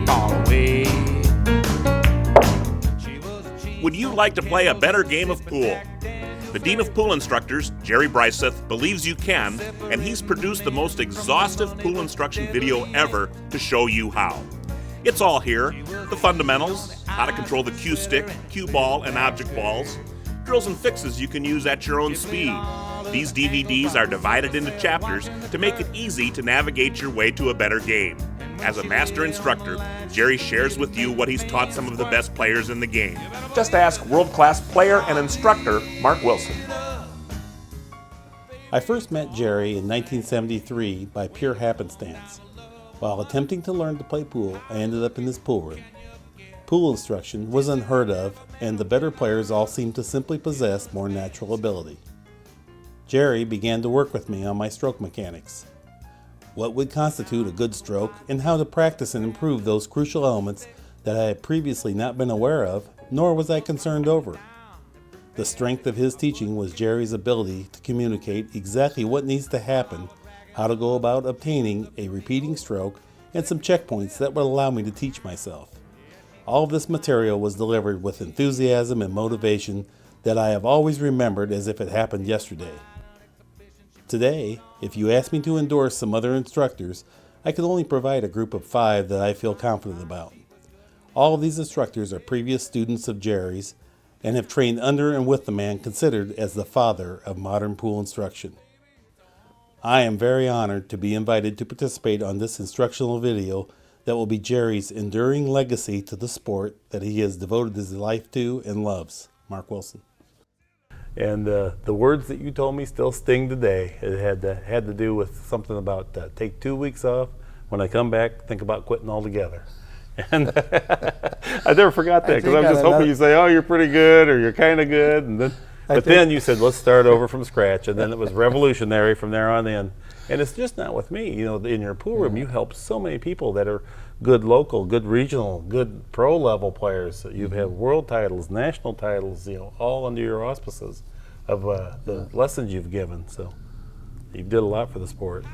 ball away. Would you like to play a better game of pool? The Dean of Pool Instructors, Jerry Briesath, believes you can, and he's produced the most exhaustive pool instruction video ever to show you how. It's all here: the fundamentals, how to control the cue stick, cue ball, and object balls, drills and fixes you can use at your own speed. These DVDs are divided into chapters to make it easy to navigate your way to a better game. As a master instructor, Jerry shares with you what he's taught some of the best players in the game. Just ask world-class player and instructor Mark Wilson. I first met Jerry in 1973 by pure happenstance. While attempting to learn to play pool, I ended up in his pool room. Pool instruction was unheard of, and the better players all seemed to simply possess more natural ability. Jerry began to work with me on my stroke mechanics. What would constitute a good stroke, and how to practice and improve those crucial elements that I had previously not been aware of, nor was I concerned over. The strength of his teaching was Jerry's ability to communicate exactly what needs to happen, how to go about obtaining a repeating stroke, and some checkpoints that would allow me to teach myself. All of this material was delivered with enthusiasm and motivation that I have always remembered as if it happened yesterday. Today, if you ask me to endorse some other instructors, I could only provide a group of 5 that I feel confident about. All of these instructors are previous students of Jerry's and have trained under and with the man considered as the father of modern pool instruction. I am very honored to be invited to participate on this instructional video that will be Jerry's enduring legacy to the sport that he has devoted his life to and loves. Mark Wilson. And the words that you told me still sting today. It had to do with something about take 2 weeks off. When I come back, think about quitting altogether. And I never forgot that, because I was just hoping you'd say, oh, you're pretty good, or you're kind of good. And then, then you said, let's start over from scratch. And then it was revolutionary from there on in. And it's just not with me. You know, in your pool room, you help so many people that are good local, good regional, good pro level players. You've had world titles, national titles, you know, all under your auspices of the lessons you've given. So you did a lot for the sport.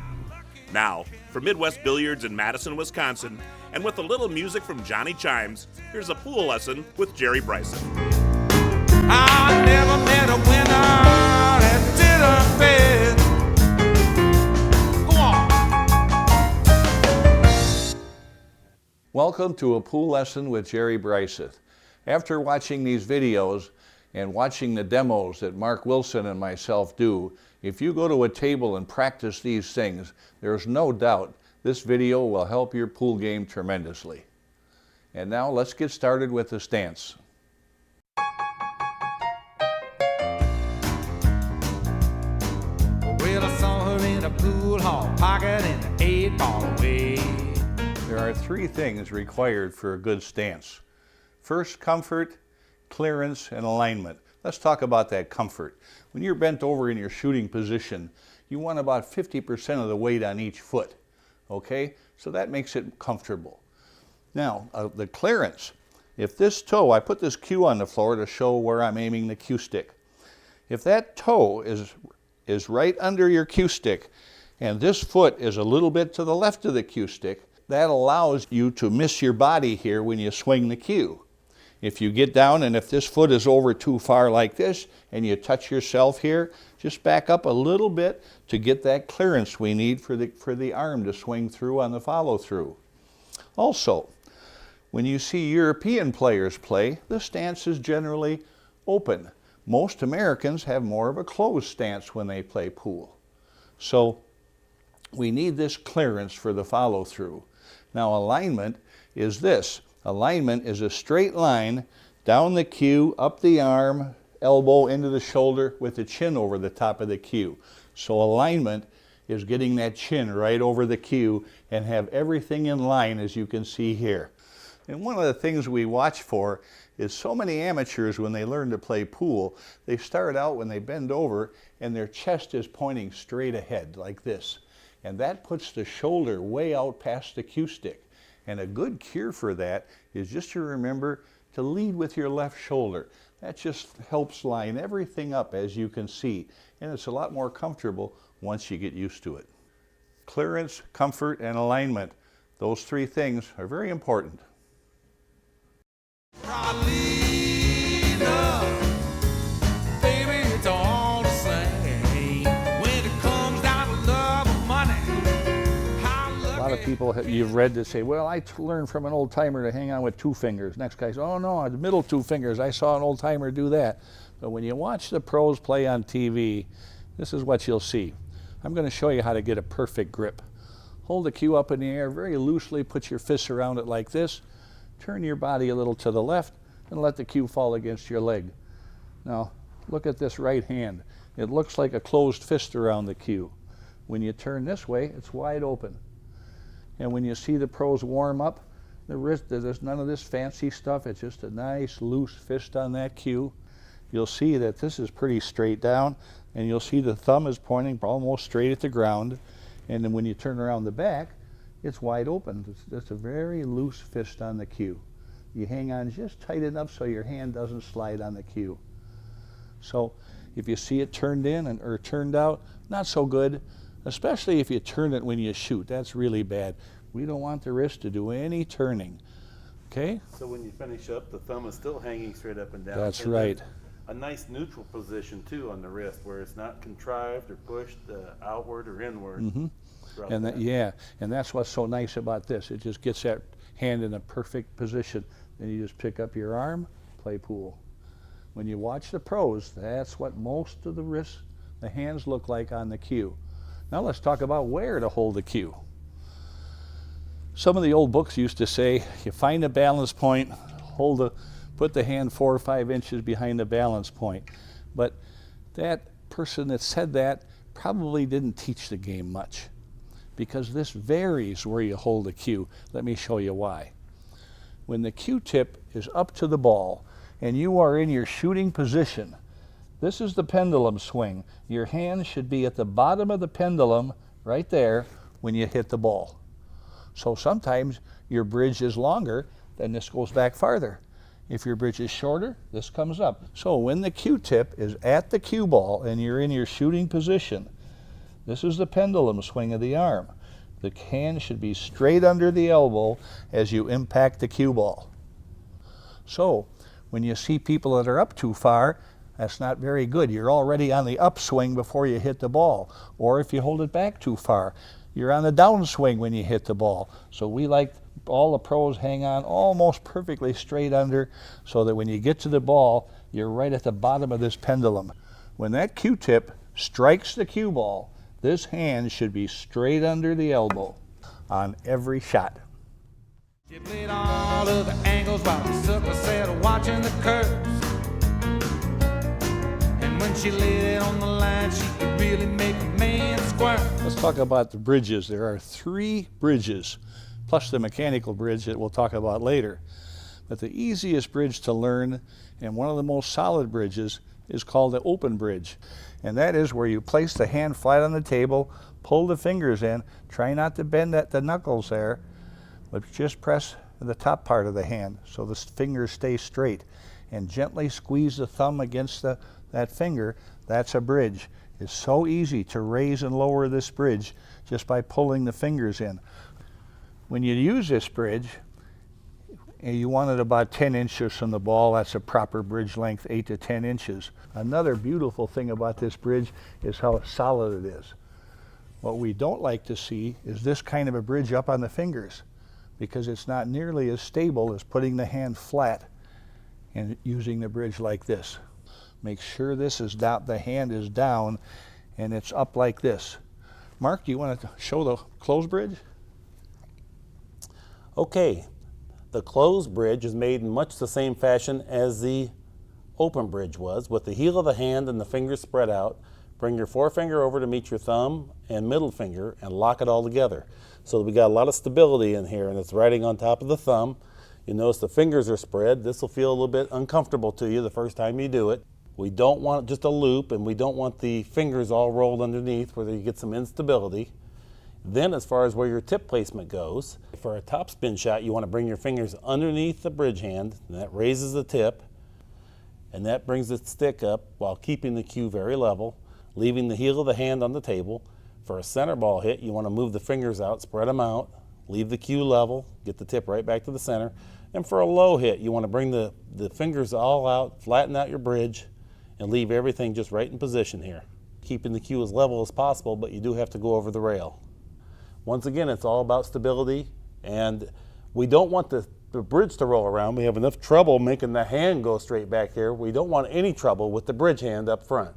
Now, for Midwest Billiards in Madison, Wisconsin, and with a little music from Johnny Chimes, here's a pool lesson with Jerry Briesath. I never met a winner that didn't fit. Welcome to a pool lesson with Jerry Briesath. After watching these videos and watching the demos that Mark Wilson and myself do, if you go to a table and practice these things, there's no doubt this video will help your pool game tremendously. And now let's get started with the stance. Well, I saw her in a pool hall, pocketing an 8-ball away. There are 3 things required for a good stance. First, comfort, clearance, and alignment. Let's talk about that comfort. When you're bent over in your shooting position, you want about 50% of the weight on each foot, okay? So that makes it comfortable. Now, the clearance. If this toe, I put this cue on the floor to show where I'm aiming the cue stick. If that toe is right under your cue stick, and this foot is a little bit to the left of the cue stick, that allows you to miss your body here when you swing the cue. If you get down and if this foot is over too far like this and you touch yourself here, just back up a little bit to get that clearance we need for the arm to swing through on the follow through. Also, when you see European players play, the stance is generally open. Most Americans have more of a closed stance when they play pool. So we need this clearance for the follow through. Now, alignment is this. Alignment is a straight line down the cue, up the arm, elbow into the shoulder with the chin over the top of the cue. So alignment is getting that chin right over the cue and have everything in line, as you can see here. And one of the things we watch for is so many amateurs, when they learn to play pool, they start out when they bend over and their chest is pointing straight ahead like this. And that puts the shoulder way out past the cue stick. And a good cure for that is just to remember to lead with your left shoulder. That just helps line everything up, as you can see. And it's a lot more comfortable once you get used to it. Clearance, comfort, and alignment. Those three things are very important. Baby, it's all the same. When it comes down to love and money, A lot of people you've read that say, well, I learned from an old timer to hang on with 2 fingers. Next guy says, oh no, the middle 2 fingers. I saw an old timer do that. But when you watch the pros play on TV, this is what you'll see. I'm going to show you how to get a perfect grip. Hold the cue up in the air very loosely, put your fists around it like this, turn your body a little to the left, and let the cue fall against your leg. Now, look at this right hand. It looks like a closed fist around the cue. When you turn this way, it's wide open. And when you see the pros warm up, the wrist, there's none of this fancy stuff. It's just a nice loose fist on that cue. You'll see that this is pretty straight down, and you'll see the thumb is pointing almost straight at the ground. And then when you turn around the back, it's wide open. It's a very loose fist on the cue. You hang on just tight enough so your hand doesn't slide on the cue. So if you see it turned in or turned out, not so good, especially if you turn it when you shoot. That's really bad. We don't want the wrist to do any turning. Okay? So when you finish up, the thumb is still hanging straight up and down. That's And right. A nice neutral position too on the wrist, where it's not contrived or pushed outward or inward. throughout And the that, net. yeah, and that's what's so nice about this. It just gets that hand in a perfect position. Then you just pick up your arm, play pool. When you watch the pros, that's what most of the hands look like on the cue. Now let's talk about where to hold the cue. Some of the old books used to say, you find a balance point, put the hand 4 or 5 inches behind the balance point. But that person that said that probably didn't teach the game much, because this varies where you hold the cue. Let me show you why. When the cue tip is up to the ball and you are in your shooting position, this is the pendulum swing. Your hand should be at the bottom of the pendulum right there when you hit the ball. So sometimes your bridge is longer, then this goes back farther. If your bridge is shorter, this comes up. So when the cue tip is at the cue ball and you're in your shooting position, this is the pendulum swing of the arm. The hand should be straight under the elbow as you impact the cue ball. So when you see people that are up too far, that's not very good. You're already on the upswing before you hit the ball. Or if you hold it back too far, you're on the downswing when you hit the ball. So we like all the pros hang on almost perfectly straight under, so that when you get to the ball, you're right at the bottom of this pendulum. When that cue tip strikes the cue ball, this hand should be straight under the elbow on every shot. She played all of the angles while the sucker sat watching the curves. And when she laid it on the line, she could really make a man squirm. Let's talk about the bridges. There are 3 bridges, plus the mechanical bridge that we'll talk about later. But the easiest bridge to learn, and one of the most solid bridges, is called the open bridge. And that is where you place the hand flat on the table, pull the fingers in, try not to bend the knuckles there, but just press the top part of the hand so the fingers stay straight, and gently squeeze the thumb against that finger. That's a bridge. It's so easy to raise and lower this bridge just by pulling the fingers in. When you use this bridge, and you want it about 10 inches from the ball, that's a proper bridge length, 8 to 10 inches. Another beautiful thing about this bridge is how solid it is. What we don't like to see is this kind of a bridge up on the fingers, because it's not nearly as stable as putting the hand flat and using the bridge like this. Make sure this is down, the hand is down, and it's up like this. Mark, do you want to show the closed bridge? Okay, the closed bridge is made in much the same fashion as the open bridge was, with the heel of the hand and the fingers spread out. Bring your forefinger over to meet your thumb and middle finger and lock it all together. So we got a lot of stability in here, and it's riding on top of the thumb. You notice the fingers are spread. This will feel a little bit uncomfortable to you the first time you do it. We don't want just a loop, and we don't want the fingers all rolled underneath where you get some instability. Then as far as where your tip placement goes, for a top spin shot, you want to bring your fingers underneath the bridge hand, and that raises the tip, and that brings the stick up while keeping the cue very level, leaving the heel of the hand on the table. For a center ball hit, you want to move the fingers out, spread them out, leave the cue level, get the tip right back to the center. And for a low hit, you want to bring the fingers all out, flatten out your bridge, and leave everything just right in position here. Keeping the cue as level as possible, but you do have to go over the rail. Once again, it's all about stability, and we don't want the bridge to roll around. We have enough trouble making the hand go straight back here. We don't want any trouble with the bridge hand up front.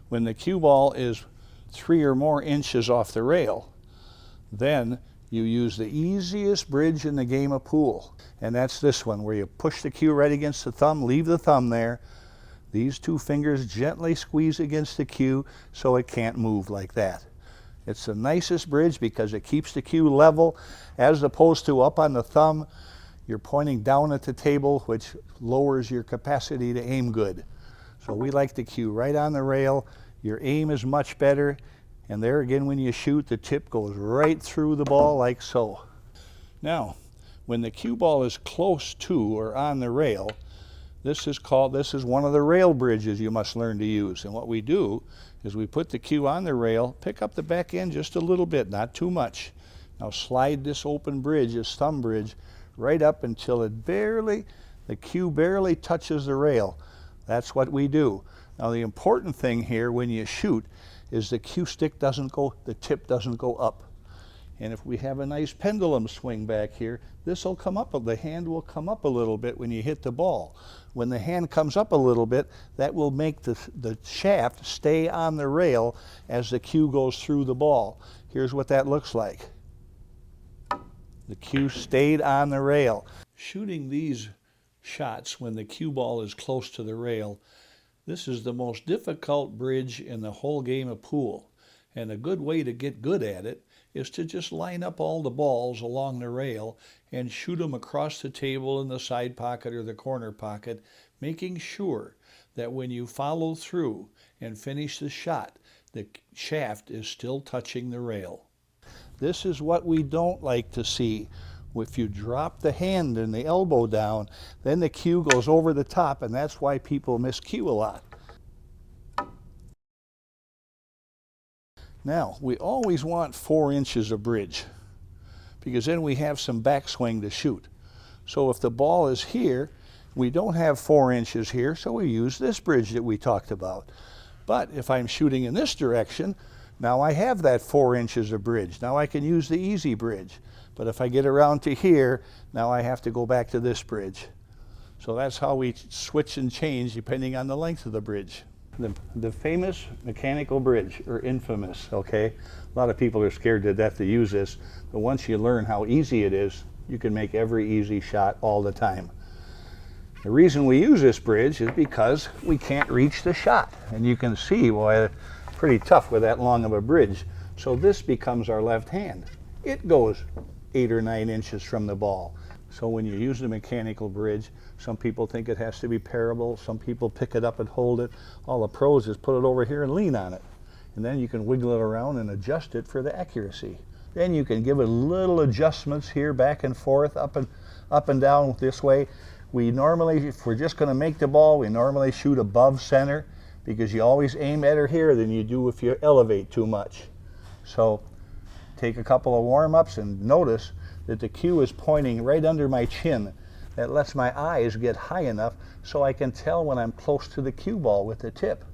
When the cue ball is 3 or more inches off the rail, then you use the easiest bridge in the game of pool. And that's this one, where you push the cue right against the thumb, leave the thumb there. These 2 fingers gently squeeze against the cue so it can't move like that. It's the nicest bridge because it keeps the cue level, as opposed to up on the thumb. You're pointing down at the table, which lowers your capacity to aim good. So we like the cue right on the rail. Your aim is much better. And there again, when you shoot, the tip goes right through the ball like so. Now, when the cue ball is close to or on the rail, this is one of the rail bridges you must learn to use. And what we do is we put the cue on the rail, pick up the back end just a little bit, not too much. Now slide this open bridge, this thumb bridge, right up until the cue barely touches the rail. That's what we do. Now the important thing here when you shoot is the cue stick the tip doesn't go up. And if we have a nice pendulum swing back here, this will come up, the hand will come up a little bit when you hit the ball. When the hand comes up a little bit, that will make the shaft stay on the rail as the cue goes through the ball. Here's what that looks like. The cue stayed on the rail. Shooting these shots when the cue ball is close to the rail, this is the most difficult bridge in the whole game of pool. And a good way to get good at it is to just line up all the balls along the rail and shoot them across the table in the side pocket or the corner pocket, making sure that when you follow through and finish the shot, the shaft is still touching the rail. This is what we don't like to see. If you drop the hand and the elbow down, then the cue goes over the top, and that's why people miss cue a lot. Now, we always want 4 inches of bridge, because then we have some backswing to shoot. So if the ball is here, we don't have 4 inches here, so we use this bridge that we talked about. But if I'm shooting in this direction, now I have that 4 inches of bridge. Now I can use the easy bridge. But if I get around to here, now I have to go back to this bridge. So that's how we switch and change depending on the length of the bridge. The famous mechanical bridge, or infamous, okay? A lot of people are scared to death to use this, but once you learn how easy it is, you can make every easy shot all the time. The reason we use this bridge is because we can't reach the shot. And you can see why it's pretty tough with that long of a bridge. So this becomes our left hand. It goes 8 or 9 inches from the ball. So when you use the mechanical bridge, some people think it has to be parable, some people pick it up and hold it. All the pros is put it over here and lean on it. And then you can wiggle it around and adjust it for the accuracy. Then you can give it little adjustments here, back and forth, up and down this way. We normally, if we're just going to make the ball, we normally shoot above center, because you always aim better here than you do if you elevate too much. So take a couple of warm-ups and notice that the cue is pointing right under my chin. That lets my eyes get high enough so I can tell when I'm close to the cue ball with the tip.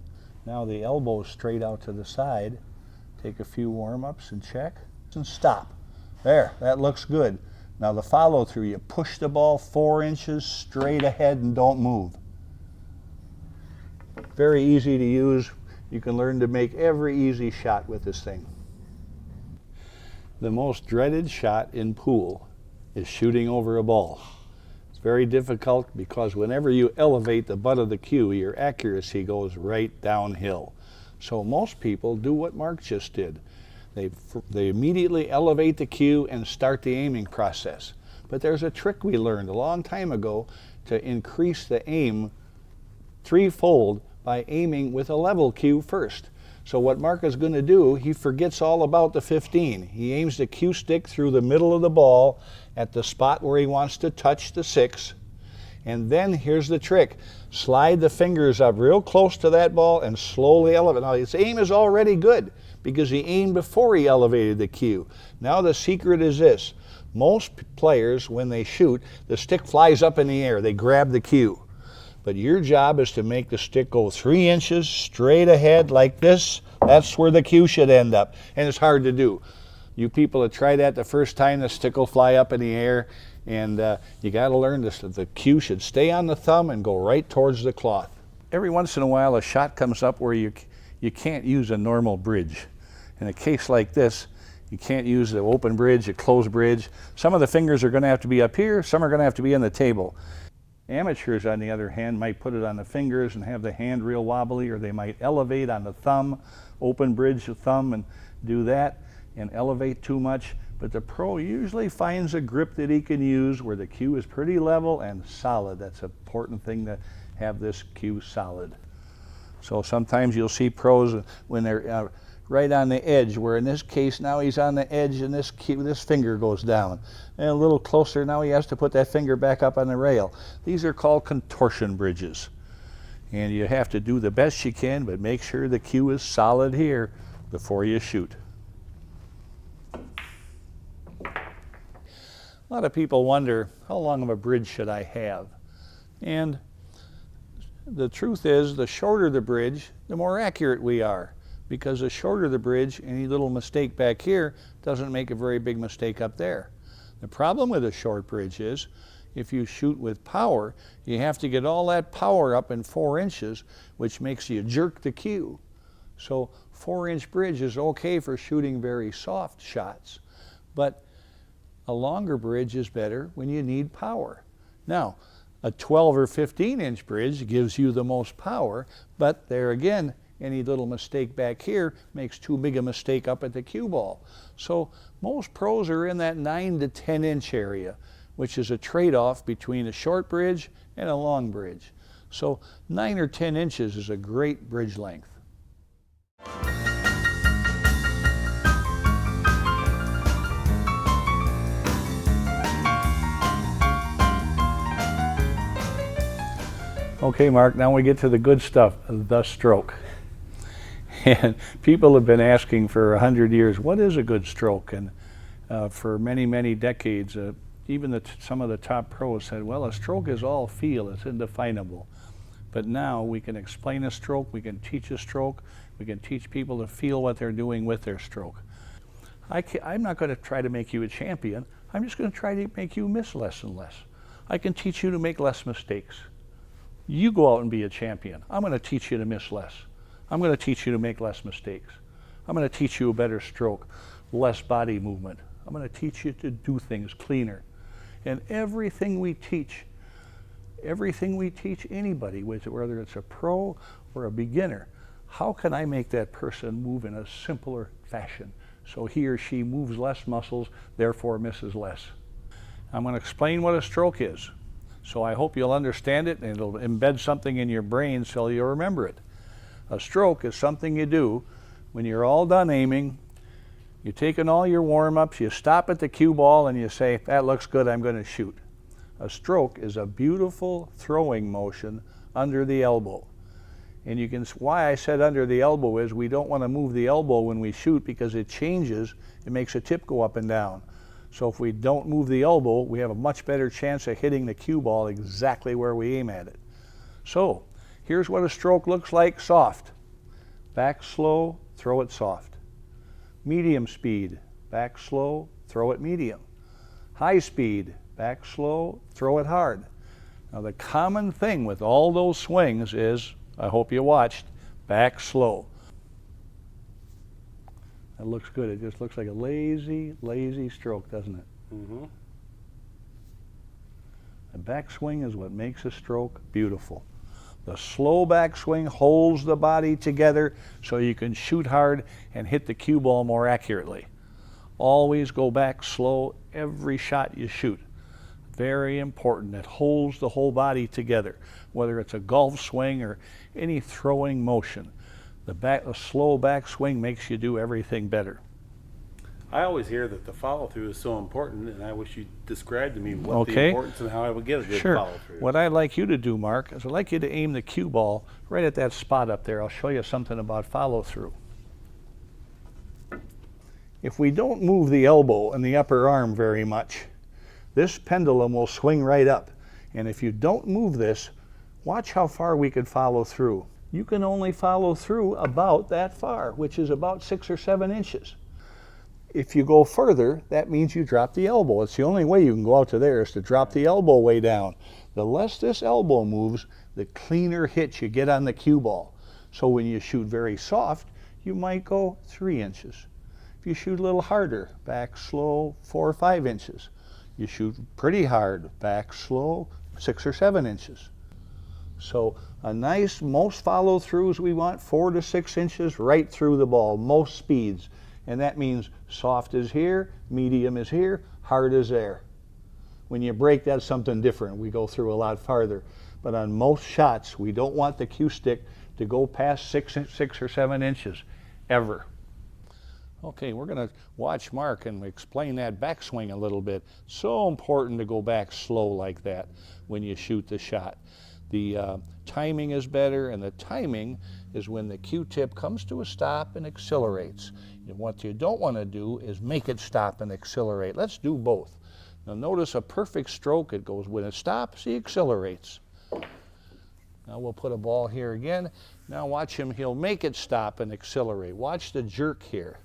Now the elbow is straight out to the side. Take a few warm-ups and check and stop. There, that looks good. Now the follow-through, you push the ball 4 inches straight ahead and don't move. Very easy to use. You can learn to make every easy shot with this thing. The most dreaded shot in pool is shooting over a ball. It's very difficult because whenever you elevate the butt of the cue, your accuracy goes right downhill. So most people do what Mark just did. They immediately elevate the cue and start the aiming process. But there's a trick we learned a long time ago to increase the aim threefold by aiming with a level cue first. So what Mark is going to do, he forgets all about the 15. He aims the cue stick through the middle of the ball at the spot where he wants to touch the 6. And then here's the trick. Slide the fingers up real close to that ball and slowly elevate. Now his aim is already good, because he aimed before he elevated the cue. Now the secret is this. Most players, when they shoot, the stick flies up in the air. They grab the cue. But your job is to make the stick go 3 inches straight ahead like this. That's where the cue should end up. And it's hard to do. You people that try that the first time, the stick will fly up in the air. And you got to learn this. The cue should stay on the thumb and go right towards the cloth. Every once in a while, a shot comes up where you can't use a normal bridge. In a case like this, you can't use the open bridge, a closed bridge. Some of the fingers are going to have to be up here. Some are going to have to be on the table. Amateurs, on the other hand, might put it on the fingers and have the hand real wobbly, or they might elevate on the thumb, open bridge the thumb and do that and elevate too much. But the pro usually finds a grip that he can use where the cue is pretty level and solid. That's an important thing, to have this cue solid. So sometimes you'll see pros when they're right on the edge, where in this case now he's on the edge and this finger goes down. And a little closer, now he has to put that finger back up on the rail. These are called contortion bridges. And you have to do the best you can, but make sure the cue is solid here before you shoot. A lot of people wonder, how long of a bridge should I have? And the truth is, the shorter the bridge, the more accurate we are. Because the shorter the bridge, any little mistake back here doesn't make a very big mistake up there. The problem with a short bridge is, if you shoot with power, you have to get all that power up in 4 inches, which makes you jerk the cue. So 4-inch bridge is okay for shooting very soft shots, but a longer bridge is better when you need power. Now, a 12 or 15-inch bridge gives you the most power, but there again, any little mistake back here makes too big a mistake up at the cue ball. So most pros are in that 9 to 10-inch area, which is a trade-off between a short bridge and a long bridge. So 9 or 10 inches is a great bridge length. Okay, Mark, now we get to the good stuff, the stroke. And people have been asking for 100 years, what is a good stroke? And for many, many decades, even some of the top pros said, well, a stroke is all feel, it's indefinable. But now we can explain a stroke, we can teach a stroke, we can teach people to feel what they're doing with their stroke. I'm not going to try to make you a champion, I'm just going to try to make you miss less and less. I can teach you to make less mistakes. You go out and be a champion. I'm going to teach you to miss less. I'm going to teach you to make less mistakes. I'm going to teach you a better stroke, less body movement. I'm going to teach you to do things cleaner. And everything we teach anybody, whether it's a pro or a beginner, how can I make that person move in a simpler fashion so he or she moves less muscles, therefore misses less? I'm going to explain what a stroke is. So I hope you'll understand it and it'll embed something in your brain so you'll remember it. A stroke is something you do when you're all done aiming, you've taken all your warm-ups, you stop at the cue ball and you say, that looks good, I'm going to shoot. A stroke is a beautiful throwing motion under the elbow. And you can, why I said under the elbow is we don't want to move the elbow when we shoot because it changes, it makes a tip go up and down. So if we don't move the elbow, we have a much better chance of hitting the cue ball exactly where we aim at it. So here's what a stroke looks like, soft. Back slow, throw it soft. Medium speed, back slow, throw it medium. High speed, back slow, throw it hard. Now the common thing with all those swings is, I hope you watched, back slow. That looks good. It just looks like a lazy, lazy stroke, doesn't it? Mm-hmm. The backswing is what makes a stroke beautiful. The slow backswing holds the body together so you can shoot hard and hit the cue ball more accurately. Always go back slow every shot you shoot. Very important. It holds the whole body together, whether it's a golf swing or any throwing motion. A slow backswing makes you do everything better. I always hear that the follow-through is so important, and I wish you described to me what the importance and how I would get a good follow-through. What I'd like you to do, Mark, is I'd like you to aim the cue ball right at that spot up there. I'll show you something about follow-through. If we don't move the elbow and the upper arm very much, this pendulum will swing right up. And if you don't move this, watch how far we could follow through. You can only follow through about that far, which is about 6 or 7 inches. If you go further, that means you drop the elbow. It's the only way you can go out to there is to drop the elbow way down. The less this elbow moves, the cleaner hit you get on the cue ball. So when you shoot very soft, you might go 3 inches. If you shoot a little harder, back slow, 4 or 5 inches. You shoot pretty hard, back slow, 6 or 7 inches. So a nice, most follow-throughs we want 4 to 6 inches right through the ball, most speeds. And that means soft is here, medium is here, hard is there. When you break, that's something different. We go through a lot farther. But on most shots, we don't want the cue stick to go past 6 or 7 inches, ever. Okay, we're going to watch Mark and explain that backswing a little bit. So important to go back slow like that when you shoot the shot. The timing is better, and the timing is when the cue tip comes to a stop and accelerates. And what you don't want to do is make it stop and accelerate. Let's do both. Now notice a perfect stroke. It goes when it stops, he accelerates. Now we'll put a ball here again. Now watch him, he'll make it stop and accelerate. Watch the jerk here.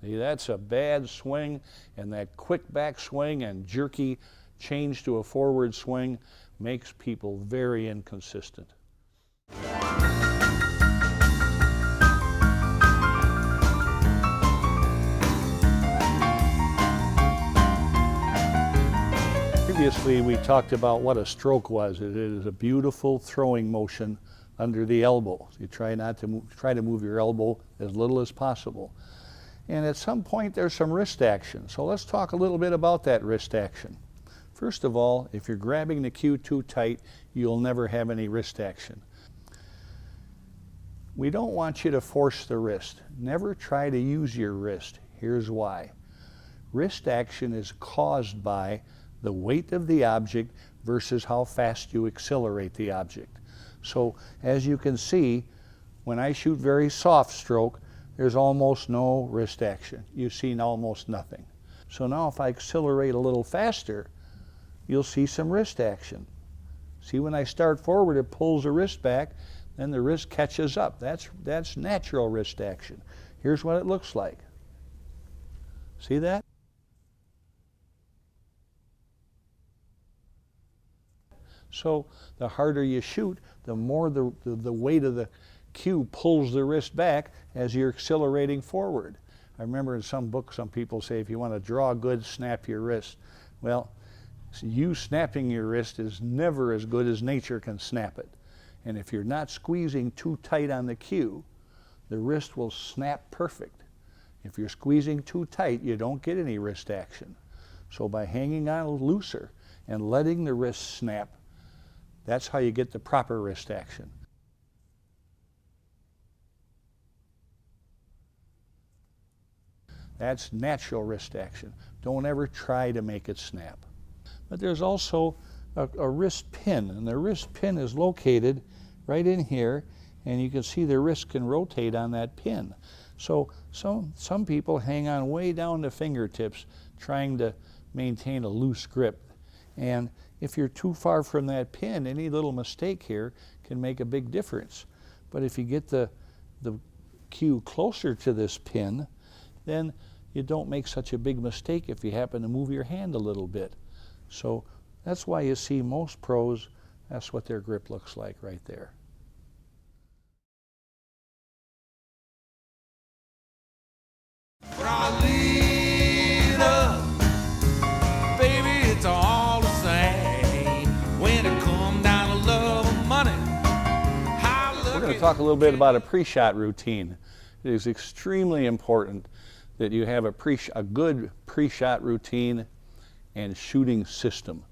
See, that's a bad swing, and that quick back swing and jerky change to a forward swing makes people very inconsistent. Previously, we talked about what a stroke was. It is a beautiful throwing motion under the elbow. You try to move your elbow as little as possible. And at some point, there's some wrist action. So let's talk a little bit about that wrist action. First of all, if you're grabbing the cue too tight, you'll never have any wrist action. We don't want you to force the wrist. Never try to use your wrist. Here's why. Wrist action is caused by the weight of the object versus how fast you accelerate the object. So as you can see, when I shoot very soft stroke, there's almost no wrist action. You see almost nothing. So now if I accelerate a little faster, you'll see some wrist action. See, when I start forward, it pulls the wrist back, then the wrist catches up. That's natural wrist action. Here's what it looks like. See that? So the harder you shoot, the more the weight of the cue pulls the wrist back as you're accelerating forward. I remember in some books, some people say if you want to draw good, snap your wrist. Well, you snapping your wrist is never as good as nature can snap it. And if you're not squeezing too tight on the cue, the wrist will snap perfect. If you're squeezing too tight, you don't get any wrist action. So by hanging on looser and letting the wrist snap, that's how you get the proper wrist action. That's natural wrist action. Don't ever try to make it snap. But there's also a wrist pin, and the wrist pin is located right in here, and you can see the wrist can rotate on that pin. So some people hang on way down to fingertips trying to maintain a loose grip. And if you're too far from that pin, any little mistake here can make a big difference. But if you get the cue closer to this pin, then you don't make such a big mistake if you happen to move your hand a little bit. So that's why you see most pros, that's what their grip looks like right there. But I lead up, baby, it's all the same. When it come down to love and money, we're going to talk a little bit about a pre-shot routine. It is extremely important that you have a good pre-shot routine and shooting system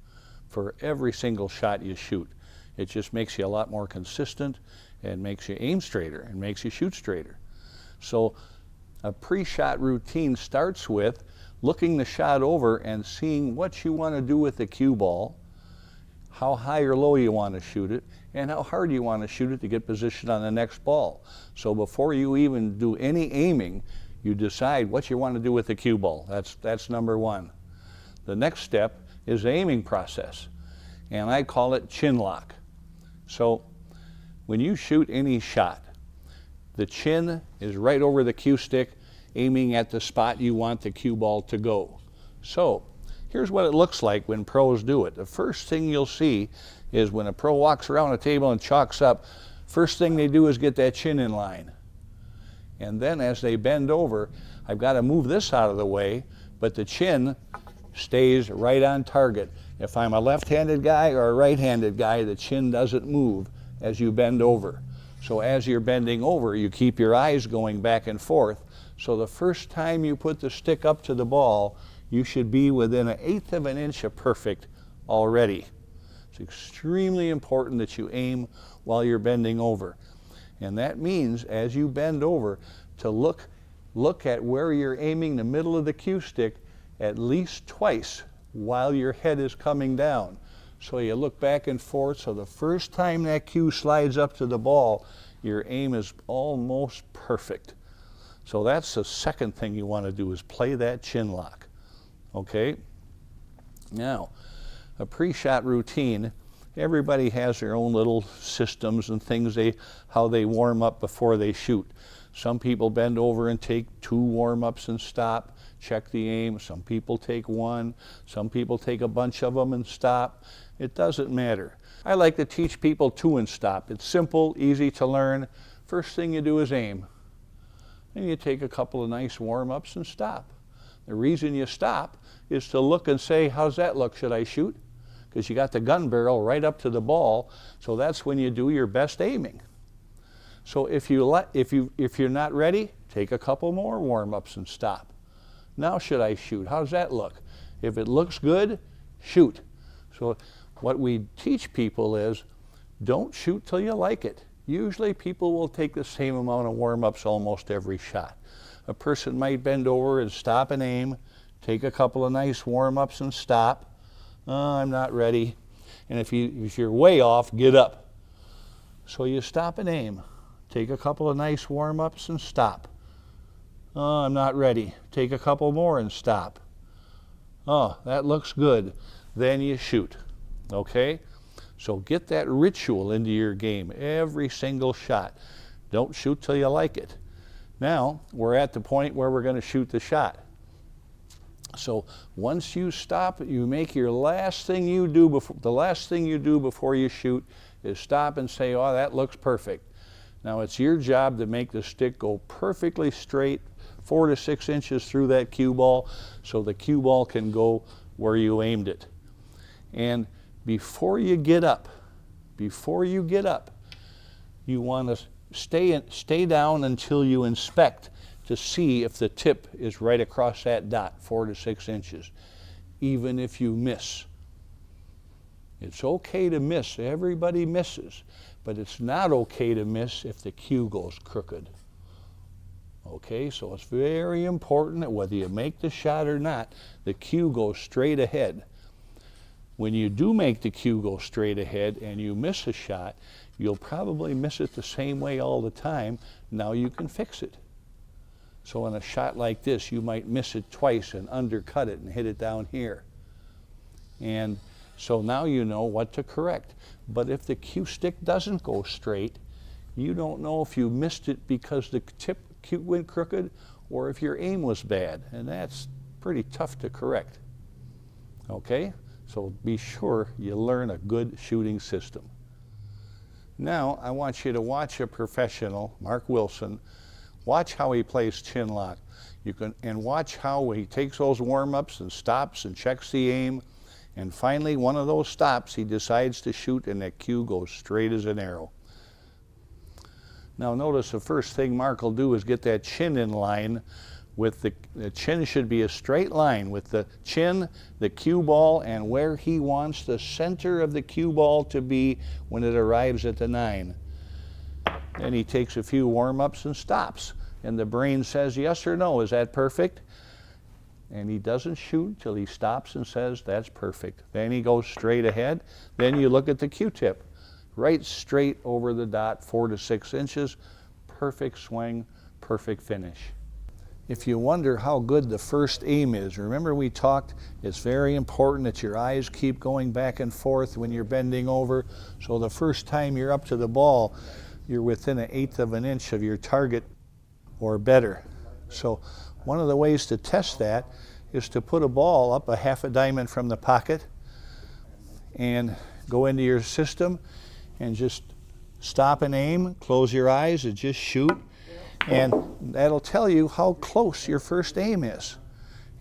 for every single shot you shoot. It just makes you a lot more consistent and makes you aim straighter and makes you shoot straighter. So a pre-shot routine starts with looking the shot over and seeing what you want to do with the cue ball, how high or low you want to shoot it, and how hard you want to shoot it to get positioned on the next ball. So before you even do any aiming, you decide what you want to do with the cue ball. That's number one. The next step is the aiming process, and I call it chin lock. So when you shoot any shot, the chin is right over the cue stick, aiming at the spot you want the cue ball to go. So here's what it looks like when pros do it. The first thing you'll see is when a pro walks around a table and chalks up, first thing they do is get that chin in line. And then as they bend over, I've got to move this out of the way, but the chin stays right on target. If I'm a left-handed guy or a right-handed guy, the chin doesn't move as you bend over. So as you're bending over, you keep your eyes going back and forth. So the first time you put the stick up to the ball, you should be within 1/8 of an inch of perfect already. It's extremely important that you aim while you're bending over. And that means as you bend over to look at where you're aiming the middle of the cue stick at least twice while your head is coming down. So you look back and forth, so the first time that cue slides up to the ball, your aim is almost perfect. So that's the second thing you want to do, is play that chin lock. Okay? Now, a pre-shot routine, everybody has their own little systems and things, how they warm up before they shoot. Some people bend over and take 2 warm-ups and stop, check the aim. Some people take 1. Some people take a bunch of them and stop. It doesn't matter. I like to teach people 2 and stop. It's simple, easy to learn. First thing you do is aim. Then you take a couple of nice warm-ups and stop. The reason you stop is to look and say, how's that look? Should I shoot? Because you got the gun barrel right up to the ball, so that's when you do your best aiming. So if you're not ready, take a couple more warm-ups and stop. Now should I shoot? How's that look? If it looks good, shoot. So what we teach people is, don't shoot till you like it. Usually people will take the same amount of warm-ups almost every shot. A person might bend over and stop and aim, take a couple of nice warm-ups and stop. I'm not ready. And if you're way off, get up. So you stop and aim. Take a couple of nice warm-ups and stop. I'm not ready. Take a couple more and stop. Oh, that looks good. Then you shoot. Okay? So get that ritual into your game every single shot. Don't shoot till you like it. Now, we're at the point where we're going to shoot the shot. So once you stop, you make your last thing you do before you shoot is stop and say, oh, that looks perfect. Now it's your job to make the stick go perfectly straight, 4 to 6 inches through that cue ball, so the cue ball can go where you aimed it. And before you get up, you want to stay down until you inspect to see if the tip is right across that dot, 4 to 6 inches, even if you miss. It's okay to miss. Everybody misses. But it's not okay to miss if the cue goes crooked. Okay, so it's very important that whether you make the shot or not, the cue goes straight ahead. When you do make the cue go straight ahead and you miss a shot, you'll probably miss it the same way all the time. Now you can fix it. So in a shot like this, you might miss it twice and undercut it and hit it down here. And so now you know what to correct. But if the cue stick doesn't go straight, you don't know if you missed it because the cue went crooked or if your aim was bad. And that's pretty tough to correct. Okay? So be sure you learn a good shooting system. Now I want you to watch a professional, Mark Wilson, watch how he plays chin lock. And watch how he takes those warm-ups and stops and checks the aim. And finally, one of those stops, he decides to shoot and that cue goes straight as an arrow. Now notice the first thing Mark will do is get that chin in line with the chin should be a straight line with the chin, the cue ball, and where he wants the center of the cue ball to be when it arrives at the 9. Then he takes a few warm-ups and stops. And the brain says yes or no. Is that perfect? and he doesn't shoot till he stops and says, that's perfect. Then he goes straight ahead. Then you look at the Q-tip, right straight over the dot, 4 to 6 inches. Perfect swing, perfect finish. If you wonder how good the first aim is, remember we talked, it's very important that your eyes keep going back and forth when you're bending over. So the first time you're up to the ball, you're within 1/8 of an inch of your target or better. So one of the ways to test that is to put a ball up a half a diamond from the pocket and go into your system and just stop and aim, close your eyes and just shoot. And that'll tell you how close your first aim is.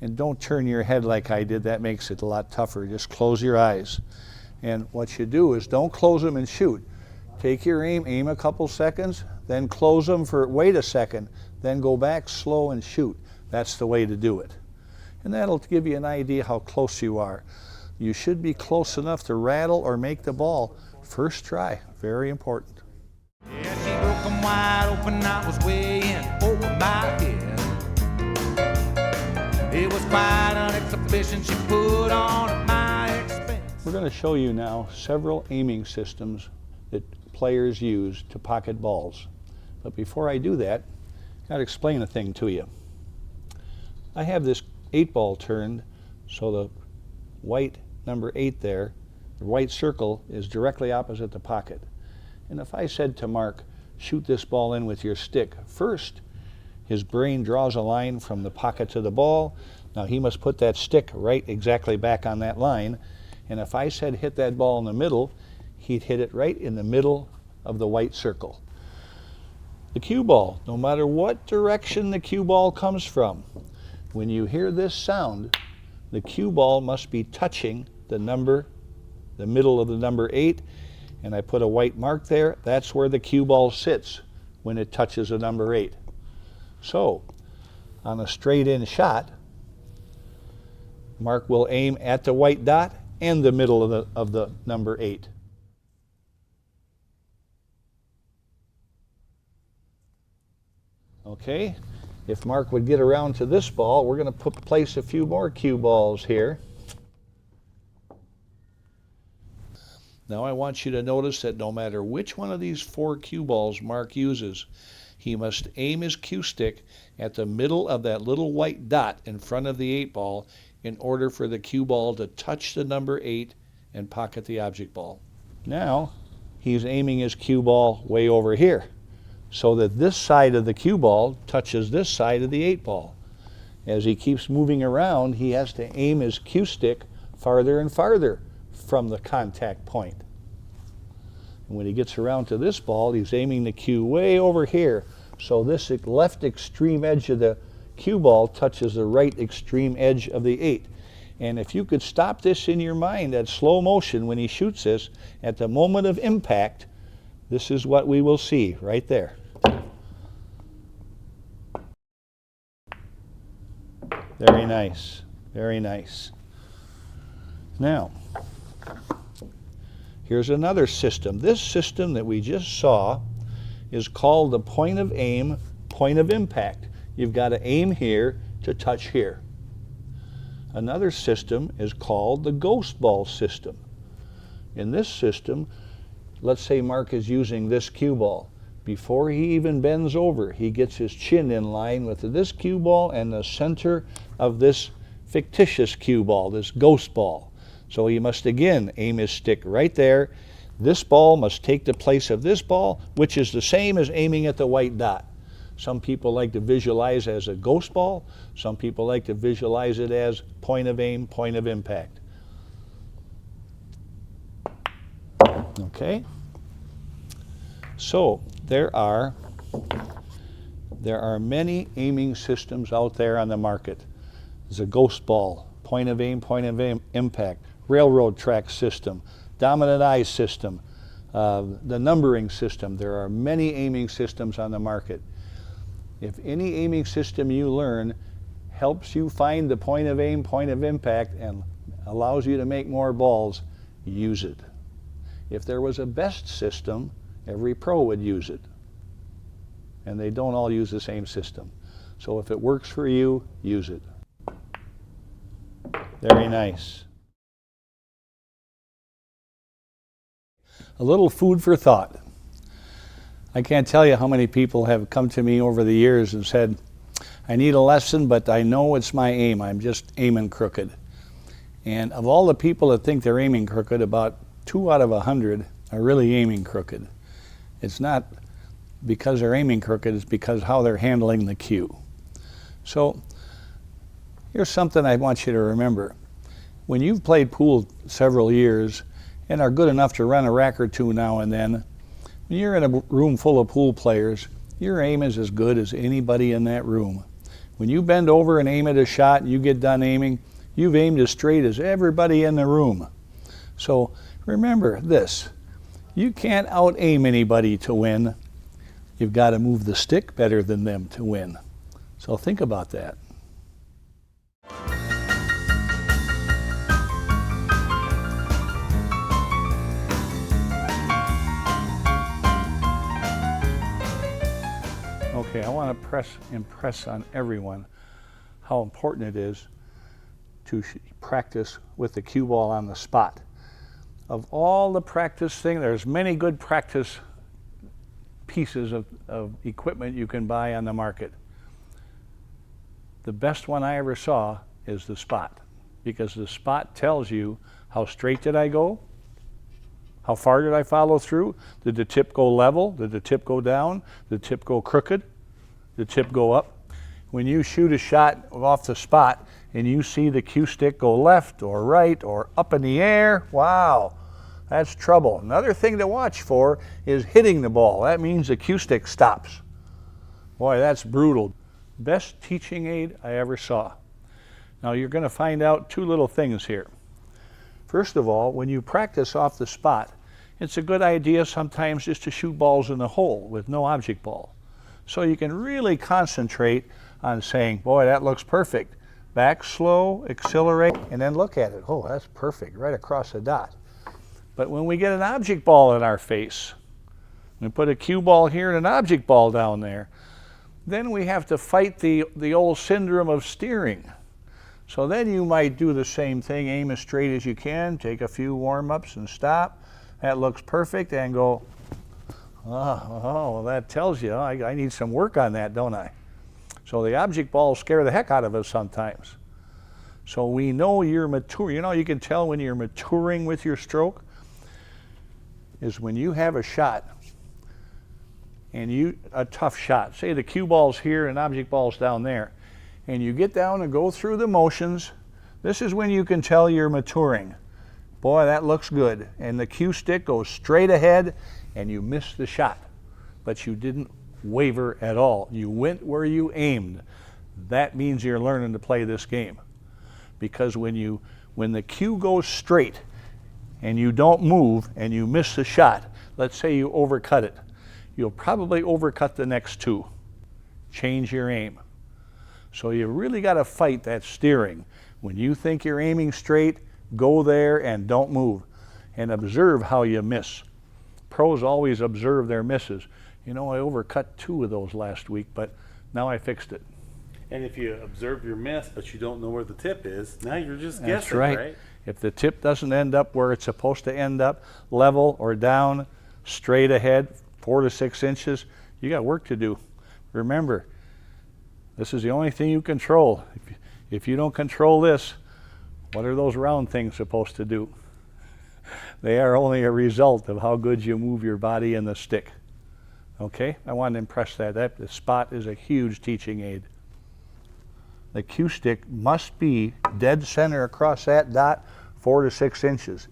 And don't turn your head like I did, that makes it a lot tougher. Just close your eyes. And what you do is don't close them and shoot. Take your aim a couple seconds, then close them for, wait a second, then go back slow and shoot. That's the way to do it. And that'll give you an idea how close you are. You should be close enough to rattle or make the ball. First try, very important. Yeah, she broke 'em wide open, I was way in over my head. It was quite an exhibition she put on at my expense. We're going to show you now several aiming systems that players use to pocket balls. But before I do that, I've got to explain a thing to you. I have this 8-ball turned so the white number 8 there, the white circle, is directly opposite the pocket. And if I said to Mark, shoot this ball in with your stick, first his brain draws a line from the pocket to the ball. Now he must put that stick right exactly back on that line. And if I said hit that ball in the middle, he'd hit it right in the middle of the white circle. The cue ball, no matter what direction the cue ball comes from, when you hear this sound, the cue ball must be touching the middle of the number 8. And I put a white mark there. That's where the cue ball sits when it touches the number 8. So, on a straight in shot, Mark will aim at the white dot and the middle of the number 8. Okay, if Mark would get around to this ball, we're going to place a few more cue balls here. Now I want you to notice that no matter which one of these 4 cue balls Mark uses, he must aim his cue stick at the middle of that little white dot in front of the 8-ball in order for the cue ball to touch the number 8 and pocket the object ball. Now he's aiming his cue ball way over here so that this side of the cue ball touches this side of the 8-ball. As he keeps moving around, he has to aim his cue stick farther and farther from the contact point. And when he gets around to this ball, he's aiming the cue way over here. So this left extreme edge of the cue ball touches the right extreme edge of the 8. And if you could stop this in your mind at slow motion when he shoots this, at the moment of impact, this is what we will see right there. Very nice, very nice. Now, here's another system. This system that we just saw is called the point of aim, point of impact. You've got to aim here to touch here. Another system is called the ghost ball system. In this system, let's say Mark is using this cue ball. Before he even bends over, he gets his chin in line with this cue ball and the center of this fictitious cue ball, this ghost ball. So he must again aim his stick right there. This ball must take the place of this ball, which is the same as aiming at the white dot. Some people like to visualize as a ghost ball. Some people like to visualize it as point of aim, point of impact. Okay? So there are many aiming systems out there on the market. There's a ghost ball, point of aim, impact, railroad track system, dominant eye system, the numbering system. There are many aiming systems on the market. If any aiming system you learn helps you find the point of aim, point of impact, and allows you to make more balls, use it. If there was a best system, every pro would use it. And they don't all use the same system. So if it works for you, use it. Very nice. A little food for thought. I can't tell you how many people have come to me over the years and said, I need a lesson, but I know it's my aim. I'm just aiming crooked. And of all the people that think they're aiming crooked, about 2 out of 100 are really aiming crooked. It's not because they're aiming crooked, it's because how they're handling the cue. So here's something I want you to remember. When you've played pool several years and are good enough to run a rack or two now and then, when you're in a room full of pool players, your aim is as good as anybody in that room. When you bend over and aim at a shot and you get done aiming, you've aimed as straight as everybody in the room. So remember this, you can't out-aim anybody to win. You've got to move the stick better than them to win. So think about that. Okay, I want to impress on everyone how important it is to practice with the cue ball on the spot. Of all the practice things, there's many good practice pieces of equipment you can buy on the market. The best one I ever saw is the spot, because the spot tells you how straight did I go, how far did I follow through, did the tip go level, did the tip go down, did the tip go crooked, did the tip go up. When you shoot a shot off the spot and you see the cue stick go left or right or up in the air, wow, that's trouble. Another thing to watch for is hitting the ball. That means the cue stick stops. Boy, that's brutal. Best teaching aid I ever saw. Now you're going to find out 2 little things here. First of all, when you practice off the spot, it's a good idea sometimes just to shoot balls in the hole with no object ball. So you can really concentrate on saying, boy, that looks perfect. Back slow, accelerate, and then look at it. Oh, that's perfect, right across the dot. But when we get an object ball in our face, we put a cue ball here and an object ball down there, then we have to fight the old syndrome of steering. So then you might do the same thing, aim as straight as you can, take a few warm-ups and stop. That looks perfect, and go, oh, well, that tells you I need some work on that, don't I? So the object balls scare the heck out of us sometimes. So we know you're mature. You know, you can tell when you're maturing with your stroke is when you have a shot and a tough shot. Say the cue ball's here and object ball's down there. And you get down and go through the motions. This is when you can tell you're maturing. Boy, that looks good. And the cue stick goes straight ahead and you miss the shot. But you didn't waver at all. You went where you aimed. That means you're learning to play this game. Because when the cue goes straight and you don't move and you miss the shot, let's say you overcut it, you'll probably overcut the next 2. Change your aim. So you really got to fight that steering. When you think you're aiming straight, go there and don't move. And observe how you miss. Pros always observe their misses. You know, I overcut 2 of those last week, but now I fixed it. And if you observe your miss, but you don't know where the tip is, now you're just guessing, That's right. right? If the tip doesn't end up where it's supposed to end up, level or down, straight ahead, 4 to 6 inches, you got work to do. Remember, this is the only thing you control. If you don't control this, what are those round things supposed to do? They are only a result of how good you move your body and the stick. Okay, I wanted to impress that. The spot is a huge teaching aid. The cue stick must be dead center across that dot, 4 to 6 inches.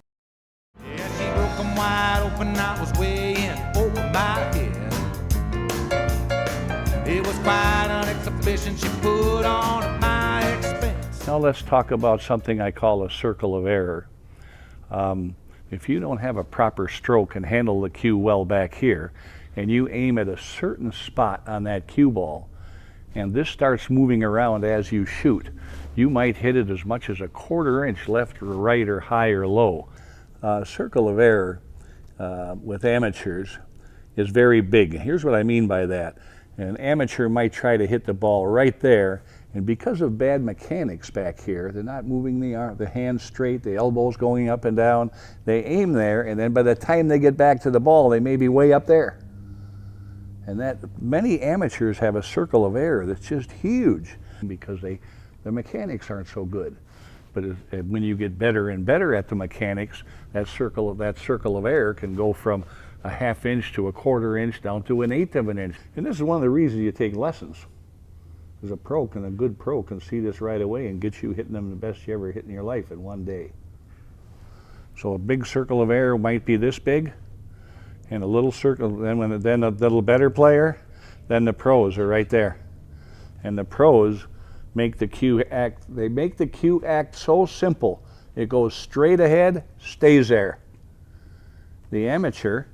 Yeah, she broke 'em wide open, I was way in over my head. It was quite an exhibition she put on at my expense. Now let's talk about something I call a circle of error. If you don't have a proper stroke and handle the cue well back here, and you aim at a certain spot on that cue ball, and this starts moving around as you shoot, you might hit it as much as a 1/4 inch left or right or high or low. Circle of error with amateurs is very big. Here's what I mean by that. An amateur might try to hit the ball right there, And because of bad mechanics back here, they're not moving the hands straight, the elbows going up and down. They aim there, and then by the time they get back to the ball, they may be way up there. And that many amateurs have a circle of error that's just huge because the mechanics aren't so good. But when you get better and better at the mechanics, that circle of error can go from a ½ inch to a ¼ inch down to an 1/8 of an inch. And this is one of the reasons you take lessons. Because a good pro can see this right away and get you hitting them the best you ever hit in your life in one day. So a big circle of error might be this big, and a little circle, then a little better player, then the pros are right there. And the pros make the cue act, they make the cue act so simple. It goes straight ahead, stays there. The amateur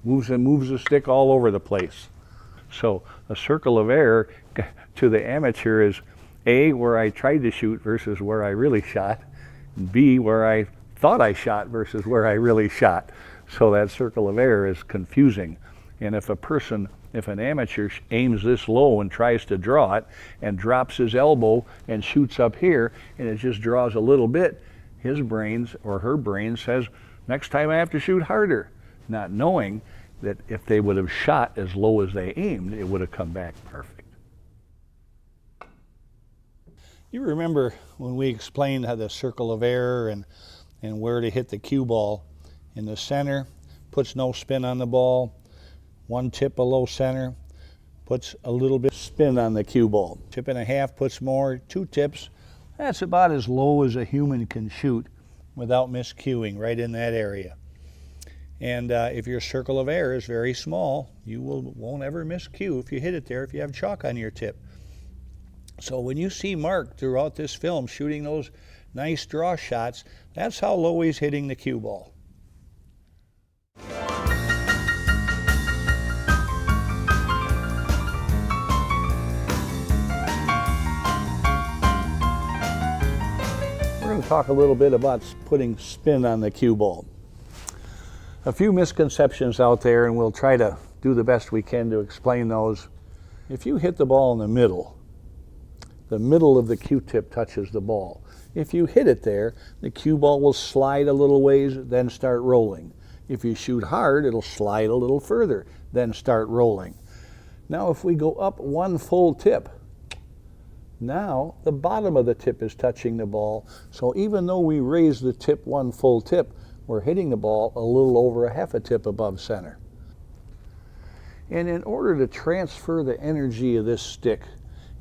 moves the stick all over the place. So a circle of error to the amateur is A, where I tried to shoot versus where I really shot, B, where I thought I shot versus where I really shot. So that circle of error is confusing. And if an amateur aims this low and tries to draw it and drops his elbow and shoots up here and it just draws a little bit, his brains or her brain says, next time I have to shoot harder, not knowing that if they would have shot as low as they aimed, it would have come back perfect. You remember when we explained how the circle of error and where to hit the cue ball. In the center, puts no spin on the ball. 1 tip below center, puts a little bit of spin on the cue ball. 1.5 puts more, 2 tips. That's about as low as a human can shoot without miscuing, right in that area. And if your circle of error is very small, you won't ever miscue if you hit it there if you have chalk on your tip. So when you see Mark throughout this film shooting those nice draw shots, that's how low he's hitting the cue ball. We're going to talk a little bit about putting spin on the cue ball. A few misconceptions out there, and we'll try to do the best we can to explain those. If you hit the ball in the middle of the cue tip touches the ball. If you hit it there, the cue ball will slide a little ways, then start rolling. If you shoot hard, it'll slide a little further, then start rolling. Now if we go up 1 full tip, now the bottom of the tip is touching the ball. So even though we raise the tip 1 full tip, we're hitting the ball a little over a ½ a tip above center. And in order to transfer the energy of this stick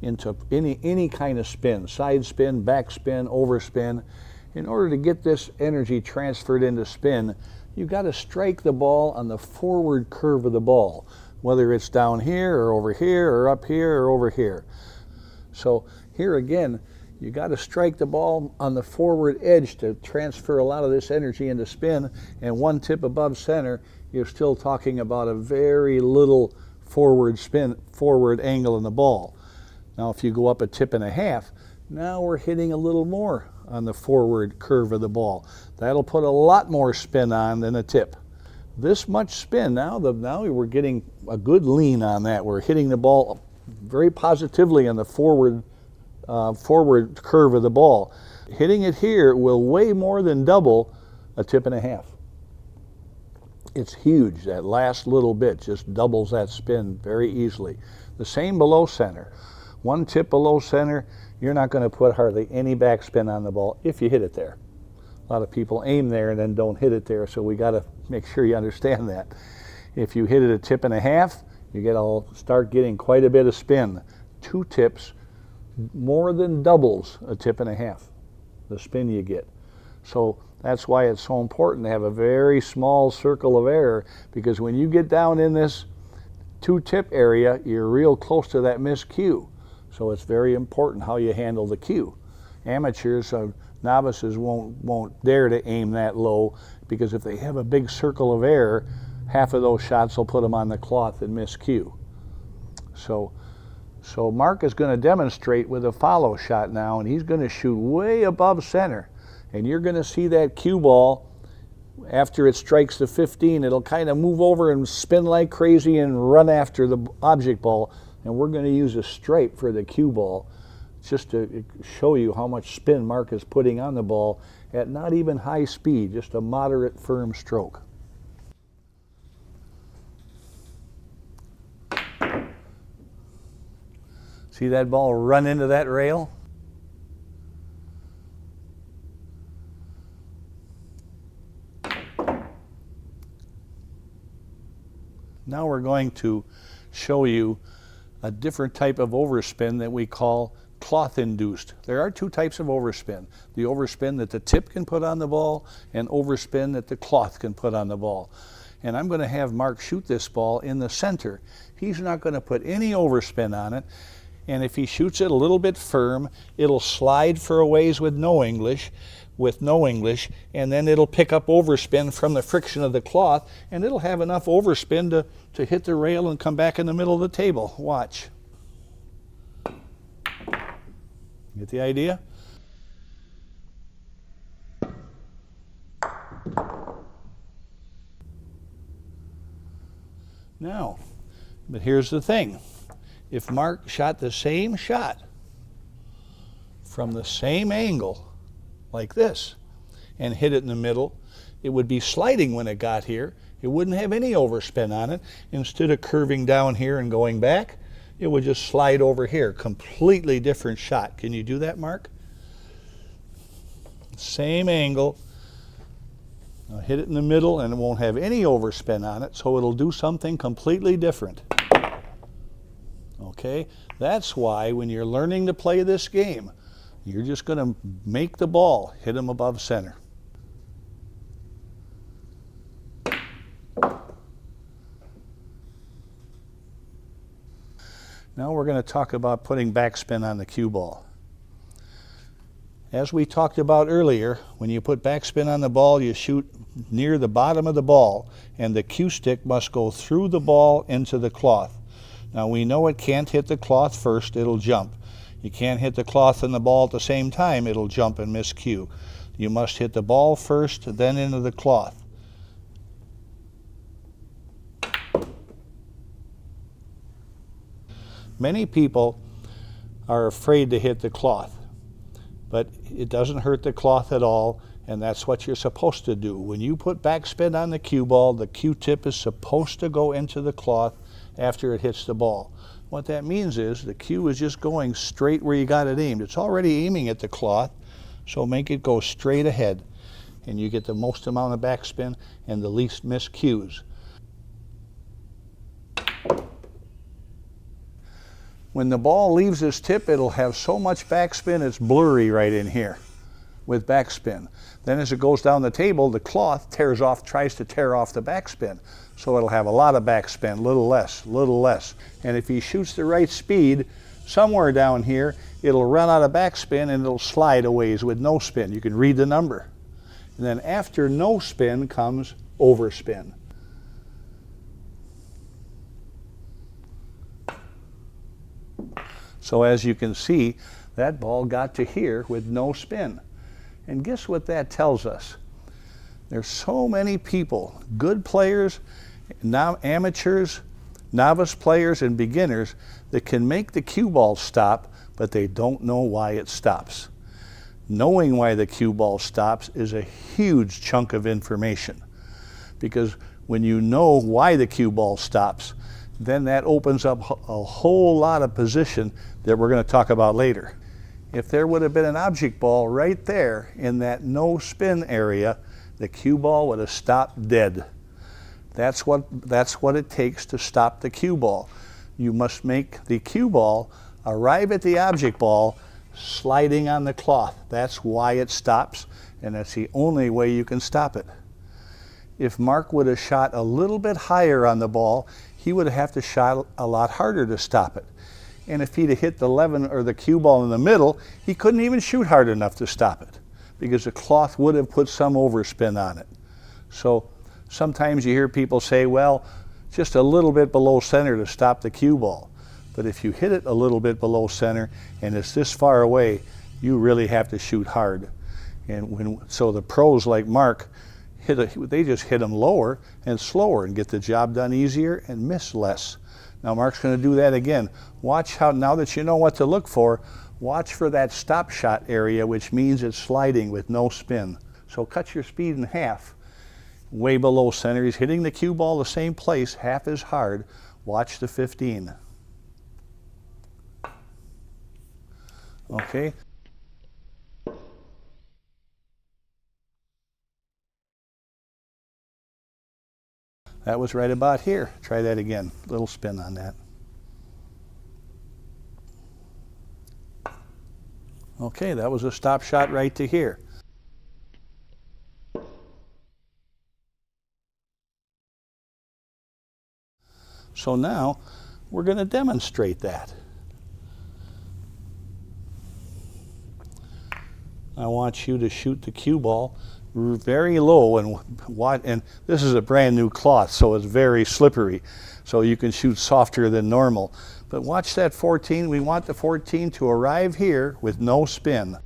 into any kind of spin, side spin, back spin, overspin, in order to get this energy transferred into spin, you've got to strike the ball on the forward curve of the ball, whether it's down here or over here or up here or over here. So here again, you got to strike the ball on the forward edge to transfer a lot of this energy into spin, and 1 tip above center, you're still talking about a very little forward spin, forward angle in the ball. Now if you go up 1.5 tips, now we're hitting a little more on the forward curve of the ball. That'll put a lot more spin on than a tip. This much spin, now we're getting a good lean on that. We're hitting the ball very positively on the forward curve of the ball. Hitting it here will way more than double 1.5 tips. It's huge. That last little bit just doubles that spin very easily. The same below center. 1 tip below center, you're not going to put hardly any backspin on the ball if you hit it there. A lot of people aim there and then don't hit it there, so we got to make sure you understand that. If you hit it 1.5 tips, you start getting quite a bit of spin. 2 tips more than doubles 1.5 tips, the spin you get. So that's why it's so important to have a very small circle of error, because when you get down in this 2 tip area, you're real close to that miscue. So it's very important how you handle the cue. Amateurs, novices won't dare to aim that low, because if they have a big circle of error, half of those shots will put them on the cloth and miscue. So Mark is going to demonstrate with a follow shot now, and he's going to shoot way above center. And you're going to see that cue ball, after it strikes the 15, it'll kind of move over and spin like crazy and run after the object ball. And we're going to use a stripe for the cue ball just to show you how much spin Mark is putting on the ball at not even high speed, just a moderate firm stroke. See that ball run into that rail? Now we're going to show you a different type of overspin that we call cloth induced. There are two types of overspin. The overspin that the tip can put on the ball and overspin that the cloth can put on the ball. And I'm going to have Mark shoot this ball in the center. He's not going to put any overspin on it. And if he shoots it a little bit firm, it'll slide for a ways with no English, and then it'll pick up overspin from the friction of the cloth, and it'll have enough overspin to hit the rail and come back in the middle of the table. Watch. Get the idea? Now, but here's the thing. If Mark shot the same shot from the same angle, like this, and hit it in the middle, it would be sliding when it got here. It wouldn't have any overspin on it. Instead of curving down here and going back, it would just slide over here. Completely different shot. Can you do that, Mark? Same angle. Now hit it in the middle and it won't have any overspin on it, so it'll do something completely different. Okay? That's why when you're learning to play this game, you're just going to make the ball hit him above center. Now we're going to talk about putting backspin on the cue ball. As we talked about earlier, when you put backspin on the ball, you shoot near the bottom of the ball, and the cue stick must go through the ball into the cloth. Now we know it can't hit the cloth first, it'll jump. You can't hit the cloth and the ball at the same time, it'll jump and miss cue. You must hit the ball first, then into the cloth. Many people are afraid to hit the cloth, but it doesn't hurt the cloth at all, and that's what you're supposed to do. When you put backspin on the cue ball, the cue tip is supposed to go into the cloth after it hits the ball. What that means is the cue is just going straight where you got it aimed. It's already aiming at the cloth, so make it go straight ahead, and you get the most amount of backspin and the least missed cues. When the ball leaves this tip, it'll have so much backspin it's blurry right in here with backspin. Then as it goes down the table, the cloth tries to tear off the backspin. So it'll have a lot of backspin, little less, little less. And if he shoots the right speed, somewhere down here, it'll run out of backspin and it'll slide a ways with no spin. You can read the number. And then after no spin comes overspin. So as you can see, that ball got to here with no spin. And guess what that tells us? There's so many people, good players, amateurs, novice players, and beginners that can make the cue ball stop, but they don't know why it stops. Knowing why the cue ball stops is a huge chunk of information, because when you know why the cue ball stops, then that opens up a whole lot of position that we're going to talk about later. If there would have been an object ball right there in that no spin area, the cue ball would have stopped dead. That's what it takes to stop the cue ball. You must make the cue ball arrive at the object ball sliding on the cloth. That's why it stops, and that's the only way you can stop it. If Mark would have shot a little bit higher on the ball, he would have to shot a lot harder to stop it. And if he'd have hit the 11 or the cue ball in the middle, he couldn't even shoot hard enough to stop it, because the cloth would have put some overspin on it. So sometimes you hear people say, well, just a little bit below center to stop the cue ball. But if you hit it a little bit below center and it's this far away, you really have to shoot hard. And so the pros like Mark, they just hit them lower and slower and get the job done easier and miss less. Now Mark's going to do that again. Watch how, now that you know what to look for, watch for that stop shot area, which means it's sliding with no spin. So cut your speed in half, way below center. He's hitting the cue ball the same place, half as hard. Watch the 15. Okay. That was right about here. Try that again. Little spin on that. Okay, that was a stop shot right to here. So now we're going to demonstrate that. I want you to shoot the cue ball very low, and this is a brand new cloth, so it's very slippery, so you can shoot softer than normal. But watch that 14. We want the 14 to arrive here with no spin.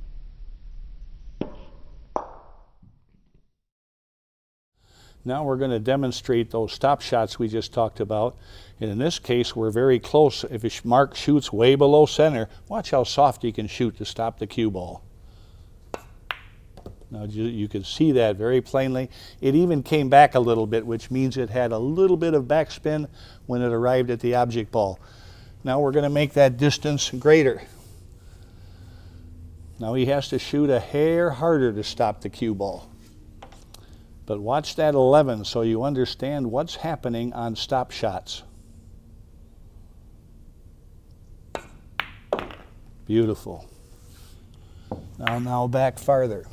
Now we're going to demonstrate those stop shots we just talked about. And in this case, we're very close. If Mark shoots way below center, watch how soft he can shoot to stop the cue ball. Now you can see that very plainly. It even came back a little bit, which means it had a little bit of backspin when it arrived at the object ball. Now we're going to make that distance greater. Now he has to shoot a hair harder to stop the cue ball. But watch that 11 so you understand what's happening on stop shots. Beautiful. Now back farther.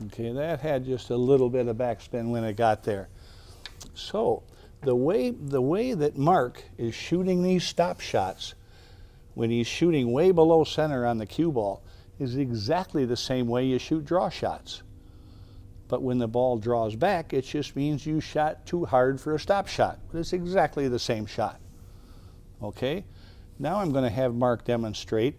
Okay, that had just a little bit of backspin when it got there. So the way that Mark is shooting these stop shots when he's shooting way below center on the cue ball is exactly the same way you shoot draw shots. But when the ball draws back, it just means you shot too hard for a stop shot. But it's exactly the same shot. Okay? Now I'm going to have Mark demonstrate.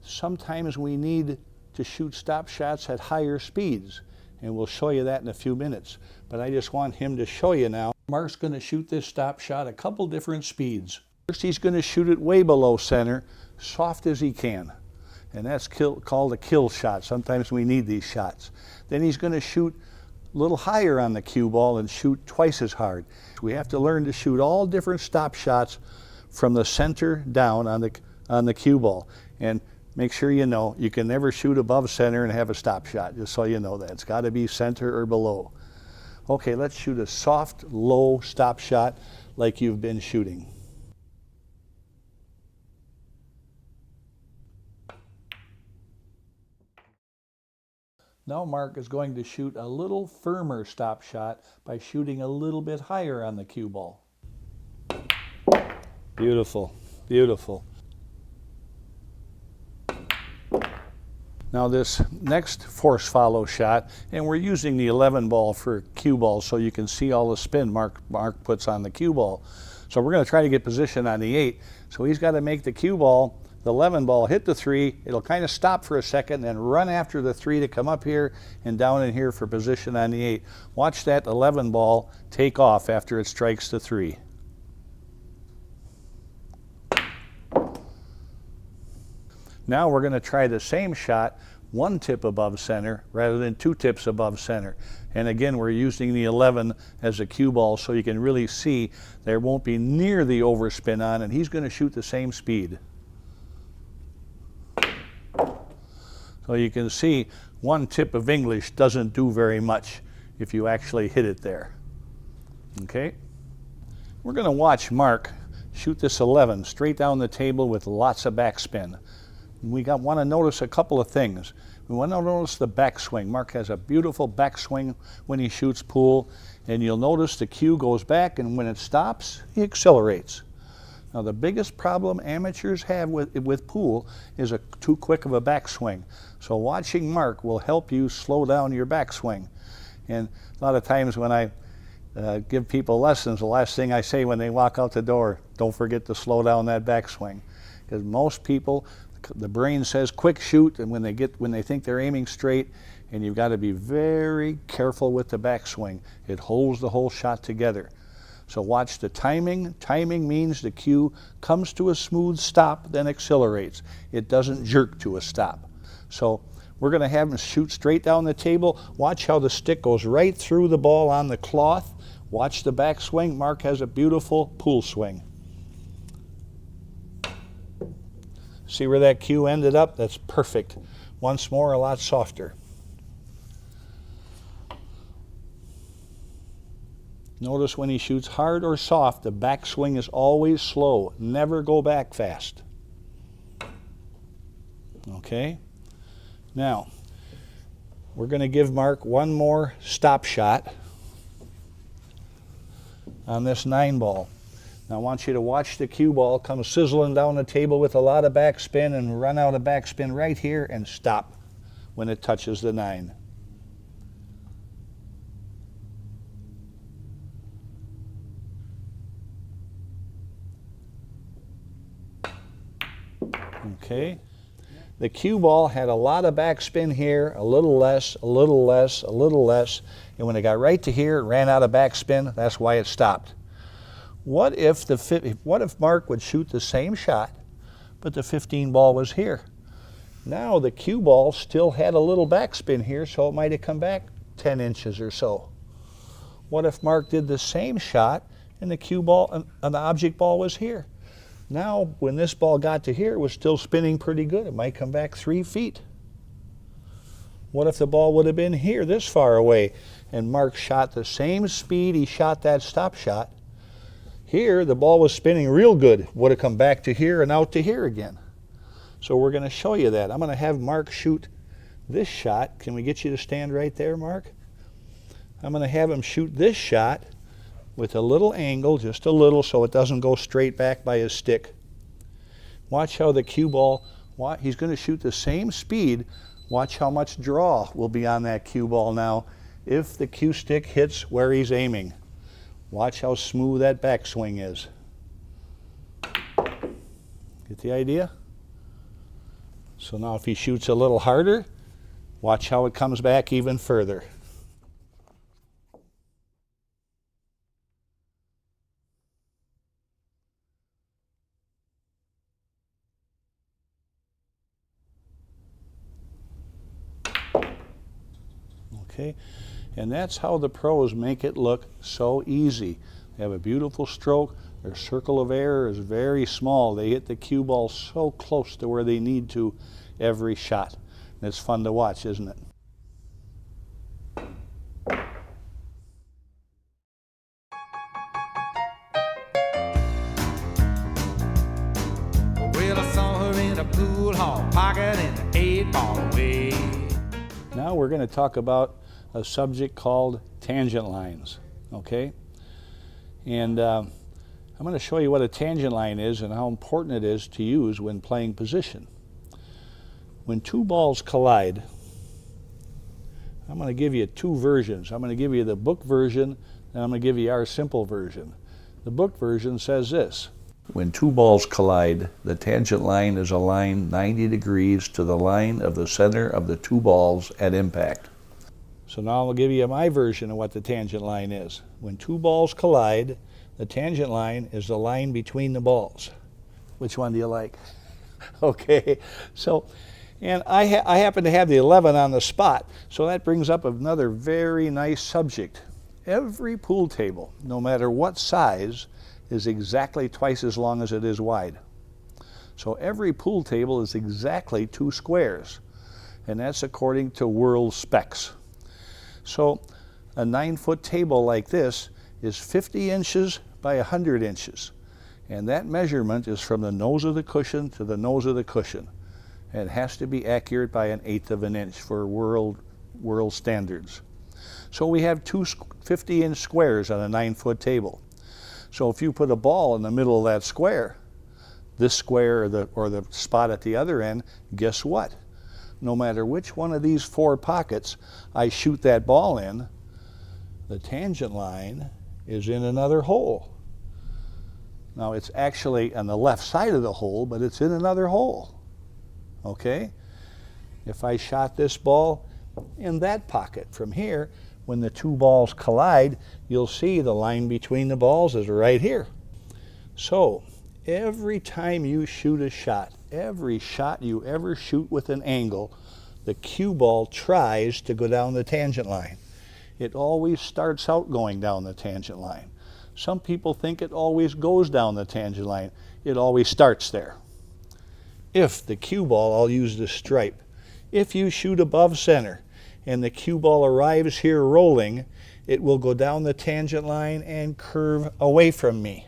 Sometimes we need to shoot stop shots at higher speeds, and we'll show you that in a few minutes. But I just want him to show you now. Mark's going to shoot this stop shot a couple different speeds. First, he's going to shoot it way below center, soft as he can. And that's called a kill shot. Sometimes we need these shots. Then he's going to shoot a little higher on the cue ball and shoot twice as hard. We have to learn to shoot all different stop shots from the center down on the cue ball. And make sure you know, you can never shoot above center and have a stop shot, just so you know that. It's got to be center or below. Okay, let's shoot a soft, low stop shot like you've been shooting. Now Mark is going to shoot a little firmer stop shot by shooting a little bit higher on the cue ball. Beautiful, beautiful. Now this next force follow shot, and we're using the 11 ball for cue ball so you can see all the spin Mark puts on the cue ball. So we're going to try to get position on the 8. So he's got to make the cue ball, the 11 ball, hit the 3. It'll kind of stop for a second, then run after the 3 to come up here and down in here for position on the 8. Watch that 11 ball take off after it strikes the 3. Now we're going to try the same shot, 1 tip above center rather than 2 tips above center. And again, we're using the 11 as a cue ball so you can really see there won't be near the overspin on, and he's going to shoot the same speed. So you can see 1 tip of English doesn't do very much if you actually hit it there. Okay? We're going to watch Mark shoot this 11 straight down the table with lots of backspin. We want to notice a couple of things. We want to notice the backswing. Mark has a beautiful backswing when he shoots pool, and you'll notice the cue goes back, and when it stops, he accelerates. Now the biggest problem amateurs have with pool is too quick of a backswing. So watching Mark will help you slow down your backswing. And a lot of times when I give people lessons, the last thing I say when they walk out the door, don't forget to slow down that backswing. Because most people, the brain says quick shoot, and when they think they're aiming straight, and you've got to be very careful with the backswing. It holds the whole shot together. So watch the timing. Timing means the cue comes to a smooth stop, then accelerates. It doesn't jerk to a stop. So we're going to have him shoot straight down the table. Watch how the stick goes right through the ball on the cloth. Watch the backswing. Mark has a beautiful pool swing. See where that cue ended up? That's perfect. Once more, a lot softer. Notice when he shoots hard or soft, the backswing is always slow. Never go back fast. Okay? Now, we're going to give Mark one more stop shot on this 9 ball. Now I want you to watch the cue ball come sizzling down the table with a lot of backspin and run out of backspin right here and stop when it touches the 9. Okay. The cue ball had a lot of backspin here, a little less, a little less, a little less, and when it got right to here, it ran out of backspin. That's why it stopped. What if Mark would shoot the same shot, but the 15 ball was here? Now the cue ball still had a little backspin here, so it might have come back 10 inches or so. What if Mark did the same shot and the cue ball and the object ball was here? Now, when this ball got to here, it was still spinning pretty good. It might come back 3 feet. What if the ball would have been here, this far away, and Mark shot the same speed he shot that stop shot? Here, the ball was spinning real good. Would have come back to here and out to here again. So we're going to show you that. I'm going to have Mark shoot this shot. Can we get you to stand right there, Mark? I'm going to have him shoot this shot with a little angle, just a little, so it doesn't go straight back by his stick. Watch how the cue ball, he's going to shoot the same speed. Watch how much draw will be on that cue ball now if the cue stick hits where he's aiming. Watch how smooth that backswing is. Get the idea? So now if he shoots a little harder, watch how it comes back even further. Okay, and that's how the pros make it look so easy. They have a beautiful stroke. Their circle of error is very small. They hit the cue ball so close to where they need to every shot. And it's fun to watch, isn't it? Well, I saw her in a pool hall, pocketing an 8-ball away. Now we're going to talk about a subject called tangent lines, okay? And I'm going to show you what a tangent line is and how important it is to use when playing position. When 2 balls collide, I'm going to give you 2 versions. I'm going to give you the book version, and I'm going to give you our simple version. The book version says this: when 2 balls collide, the tangent line is a line 90 degrees to the line of the center of the 2 balls at impact. So now I'll give you my version of what the tangent line is. When 2 balls collide, the tangent line is the line between the balls. Which one do you like? Okay, so, and I happen to have the 11 on the spot, so that brings up another very nice subject. Every pool table, no matter what size, is exactly twice as long as it is wide. So every pool table is exactly 2 squares, and that's according to world specs. So a 9-foot table like this is 50 inches by 100 inches, and that measurement is from the nose of the cushion to the nose of the cushion. And it has to be accurate by 1/8 of an inch for world standards. So we have 2 50-inch squares on a 9-foot table. So if you put a ball in the middle of that square, this square or the spot at the other end, guess what? No matter which one of these 4 pockets I shoot that ball in, the tangent line is in another hole. Now it's actually on the left side of the hole, but it's in another hole. Okay? If I shot this ball in that pocket from here, when the two balls collide, you'll see the line between the balls is right here. So every time you shoot a shot, every shot you ever shoot with an angle, the cue ball tries to go down the tangent line. It always starts out going down the tangent line. Some people think it always goes down the tangent line. It always starts there. If the cue ball, I'll use the stripe, if you shoot above center and the cue ball arrives here rolling, it will go down the tangent line and curve away from me.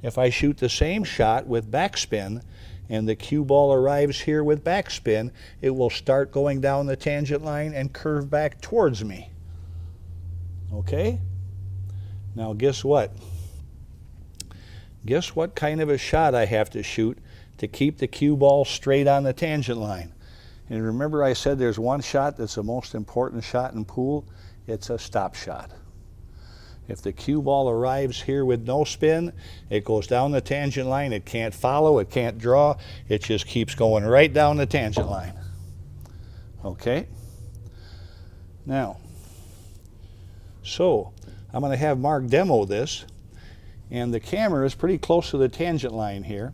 If I shoot the same shot with backspin and the cue ball arrives here with backspin, it will start going down the tangent line and curve back towards me. Okay? Now guess what? Guess what kind of a shot I have to shoot to keep the cue ball straight on the tangent line. And remember I said there's one shot that's the most important shot in pool? It's a stop shot. If the cue ball arrives here with no spin, it goes down the tangent line. It can't follow, it can't draw, it just keeps going right down the tangent line. Okay? Now, so I'm going to have Mark demo this, and the camera is pretty close to the tangent line here.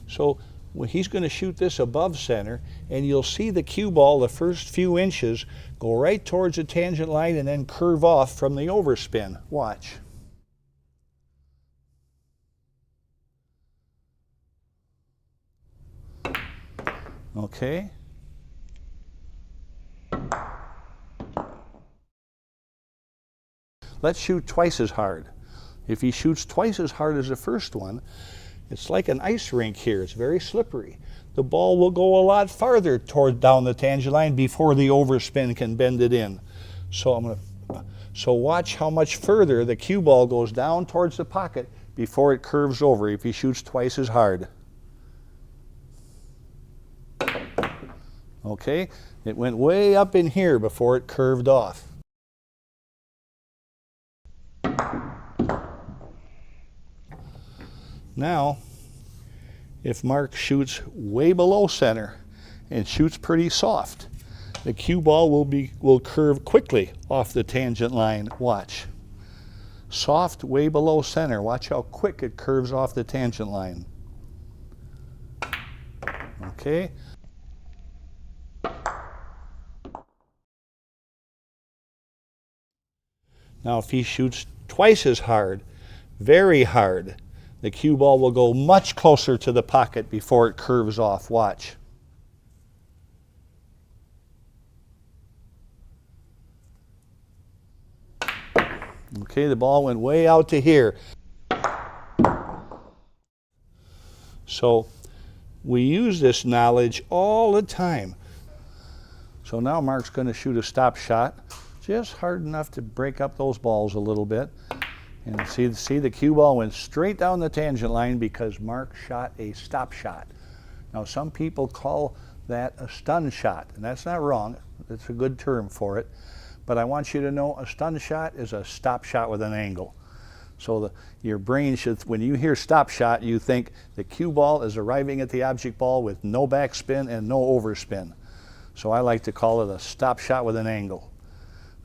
So he's going to shoot this above center, and you'll see the cue ball the first few inches go right towards the tangent line and then curve off from the overspin. Watch. Okay. Let's shoot twice as hard. If he shoots twice as hard as the first one, it's like an ice rink here. It's very slippery. The ball will go a lot farther down the tangent line before the overspin can bend it in. So watch how much further the cue ball goes down towards the pocket before it curves over if he shoots twice as hard. Okay, it went way up in here before it curved off. Now, if Mark shoots way below center and shoots pretty soft, the cue ball will curve quickly off the tangent line. Watch. Soft, way below center. Watch how quick it curves off the tangent line. Okay. Now if he shoots twice as hard, very hard, the cue ball will go much closer to the pocket before it curves off. Watch. Okay, the ball went way out to here. So we use this knowledge all the time. So now Mark's going to shoot a stop shot, just hard enough to break up those balls a little bit. And see the cue ball went straight down the tangent line because Mark shot a stop shot. Now some people call that a stun shot, and that's not wrong. It's a good term for it. But I want you to know a stun shot is a stop shot with an angle. So your brain should, when you hear stop shot, you think the cue ball is arriving at the object ball with no backspin and no overspin. So I like to call it a stop shot with an angle.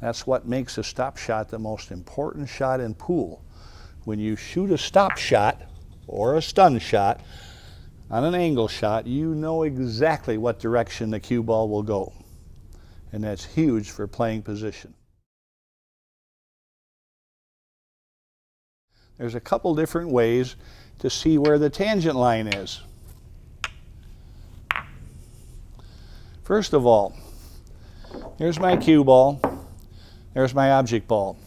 That's what makes a stop shot the most important shot in pool. When you shoot a stop shot or a stun shot on an angle shot, you know exactly what direction the cue ball will go. And that's huge for playing position. There's a couple different ways to see where the tangent line is. First of all, here's my cue ball. There's my object ball.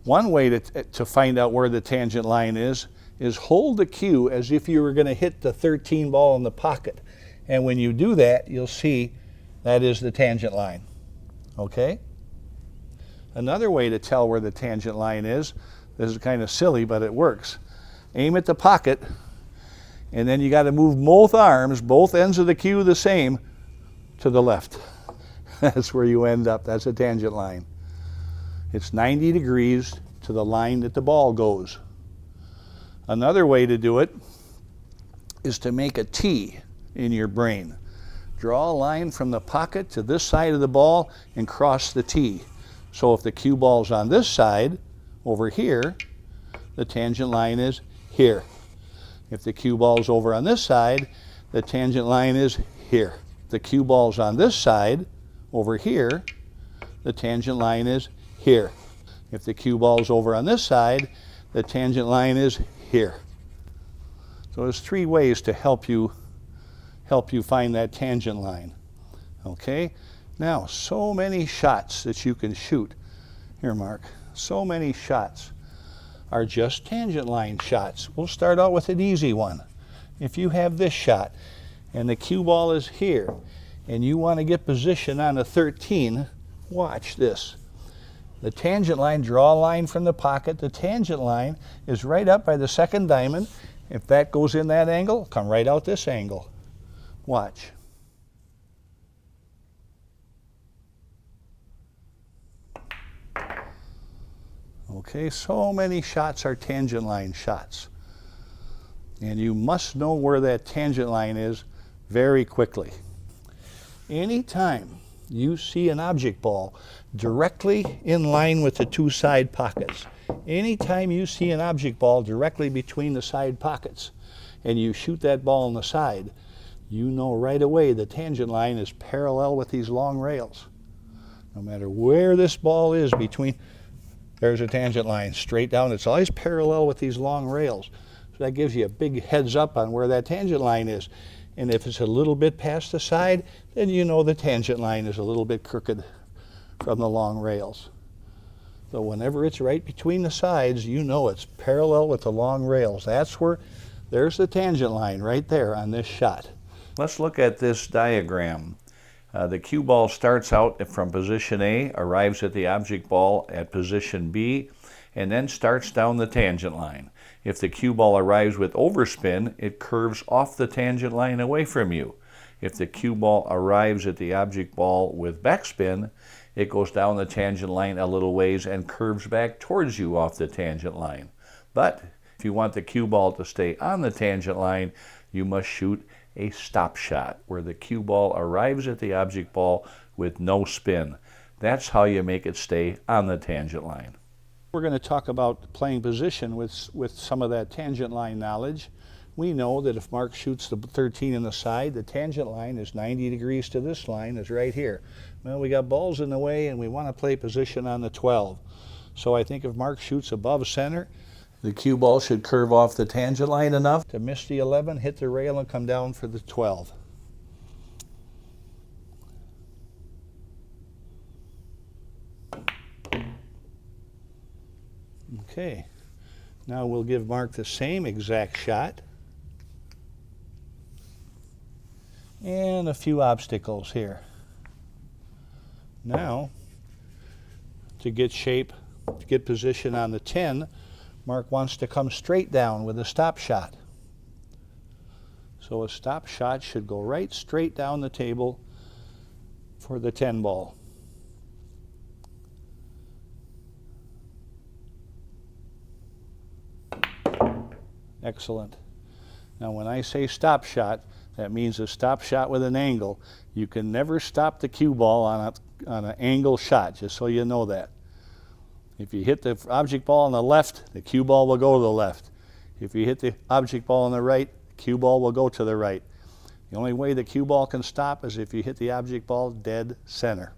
One way to find out where the tangent line is hold the cue as if you were going to hit the 13 ball in the pocket. And when you do that, you'll see that is the tangent line. Okay? Another way to tell where the tangent line is, this is kind of silly, but it works. Aim at the pocket, and then you got to move both arms, both ends of the cue the same, to the left. That's where you end up. That's a tangent line. It's 90 degrees to the line that the ball goes. Another way to do it is to make a T in your brain. Draw a line from the pocket to this side of the ball and cross the T. So if the cue ball's on this side, over here, the tangent line is here. If the cue ball's over on this side, the tangent line is here. If the cue ball's on this side, over here, the tangent line is here. If the cue ball's over on this side, the tangent line is here. So there's three ways to help you find that tangent line. Okay? Now, so many shots that you can shoot. Here, Mark. So many shots are just tangent line shots. We'll start out with an easy one. If you have this shot and the cue ball is here and you want to get position on a 13, watch this. The tangent line, draw a line from the pocket. The tangent line is right up by the second diamond. If that goes in that angle, come right out this angle. Watch. Okay, so many shots are tangent line shots. And you must know where that tangent line is very quickly. Anytime you see an object ball directly in line with the two side pockets, anytime you see an object ball directly between the side pockets and you shoot that ball on the side, you know right away the tangent line is parallel with these long rails. No matter where this ball is between, there's a tangent line straight down. It's always parallel with these long rails. So that gives you a big heads up on where that tangent line is. And if it's a little bit past the side, then you know the tangent line is a little bit crooked from the long rails. So whenever it's right between the sides, you know it's parallel with the long rails. That's where, there's the tangent line right there on this shot. Let's look at this diagram. The cue ball starts out from position A, arrives at the object ball at position B, and then starts down the tangent line. If the cue ball arrives with overspin, it curves off the tangent line away from you. If the cue ball arrives at the object ball with backspin, it goes down the tangent line a little ways and curves back towards you off the tangent line. But if you want the cue ball to stay on the tangent line, you must shoot a stop shot where the cue ball arrives at the object ball with no spin. That's how you make it stay on the tangent line. We're going to talk about playing position with some of that tangent line knowledge. We know that if Mark shoots the 13 in the side, the tangent line is 90 degrees to this line, is right here. Well, we got balls in the way and we want to play position on the 12. So I think if Mark shoots above center, the cue ball should curve off the tangent line enough to miss the 11, hit the rail, and come down for the 12. Okay, now we'll give Mark the same exact shot. And a few obstacles here. Now, to get shape, to get position on the 10, Mark wants to come straight down with a stop shot. So a stop shot should go right straight down the table for the 10 ball. Excellent. Now when I say stop shot, that means a stop shot with an angle. You can never stop the cue ball on an angle shot, just so you know that. If you hit the object ball on the left, the cue ball will go to the left. If you hit the object ball on the right, the cue ball will go to the right. The only way the cue ball can stop is if you hit the object ball dead center.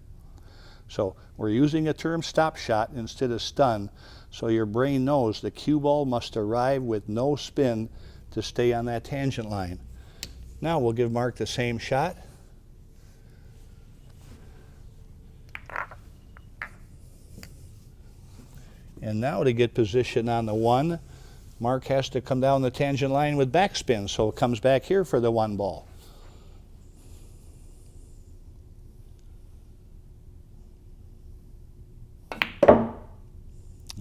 So we're using a term stop shot instead of stun, so your brain knows the cue ball must arrive with no spin to stay on that tangent line. Now we'll give Mark the same shot. And now to get position on the 1, Mark has to come down the tangent line with backspin, so it comes back here for the 1 ball.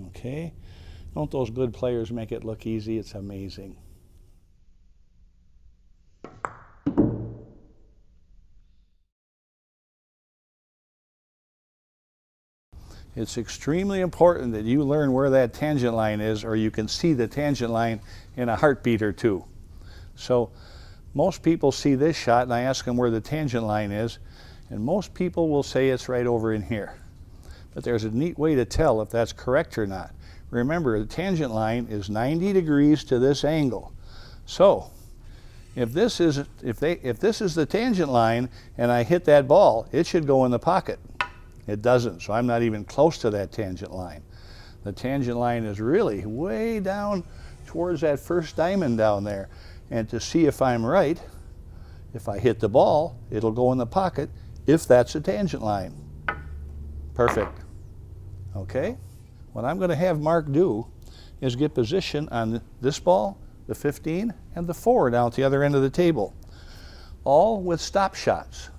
Okay, don't those good players make it look easy? It's amazing. It's extremely important that you learn where that tangent line is, or you can see the tangent line in a heartbeat or two. So most people see this shot and I ask them where the tangent line is, and most people will say it's right over in here. But there's a neat way to tell if that's correct or not. Remember, the tangent line is 90 degrees to this angle. So if this is the tangent line and I hit that ball, it should go in the pocket. It doesn't, so I'm not even close to that tangent line. The tangent line is really way down towards that first diamond down there. And to see if I'm right, if I hit the ball, it'll go in the pocket if that's a tangent line. Perfect. Okay? What I'm going to have Mark do is get position on this ball, the 15, and the 4 down at the other end of the table, all with stop shots.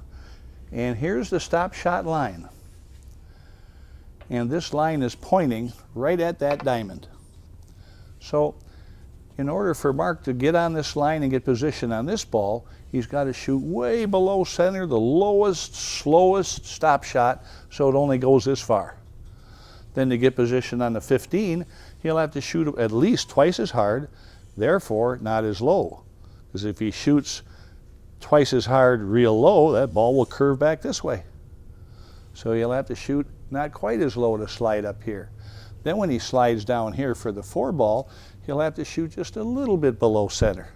And here's the stop shot line. And this line is pointing right at that diamond. So in order for Mark to get on this line and get position on this ball, he's got to shoot way below center, the lowest, slowest stop shot, so it only goes this far. Then to get position on the 15, he'll have to shoot at least twice as hard, therefore not as low. Because if he shoots twice as hard real low, that ball will curve back this way. So he'll have to shoot not quite as low to slide up here. Then when he slides down here for the 4 ball, he'll have to shoot just a little bit below center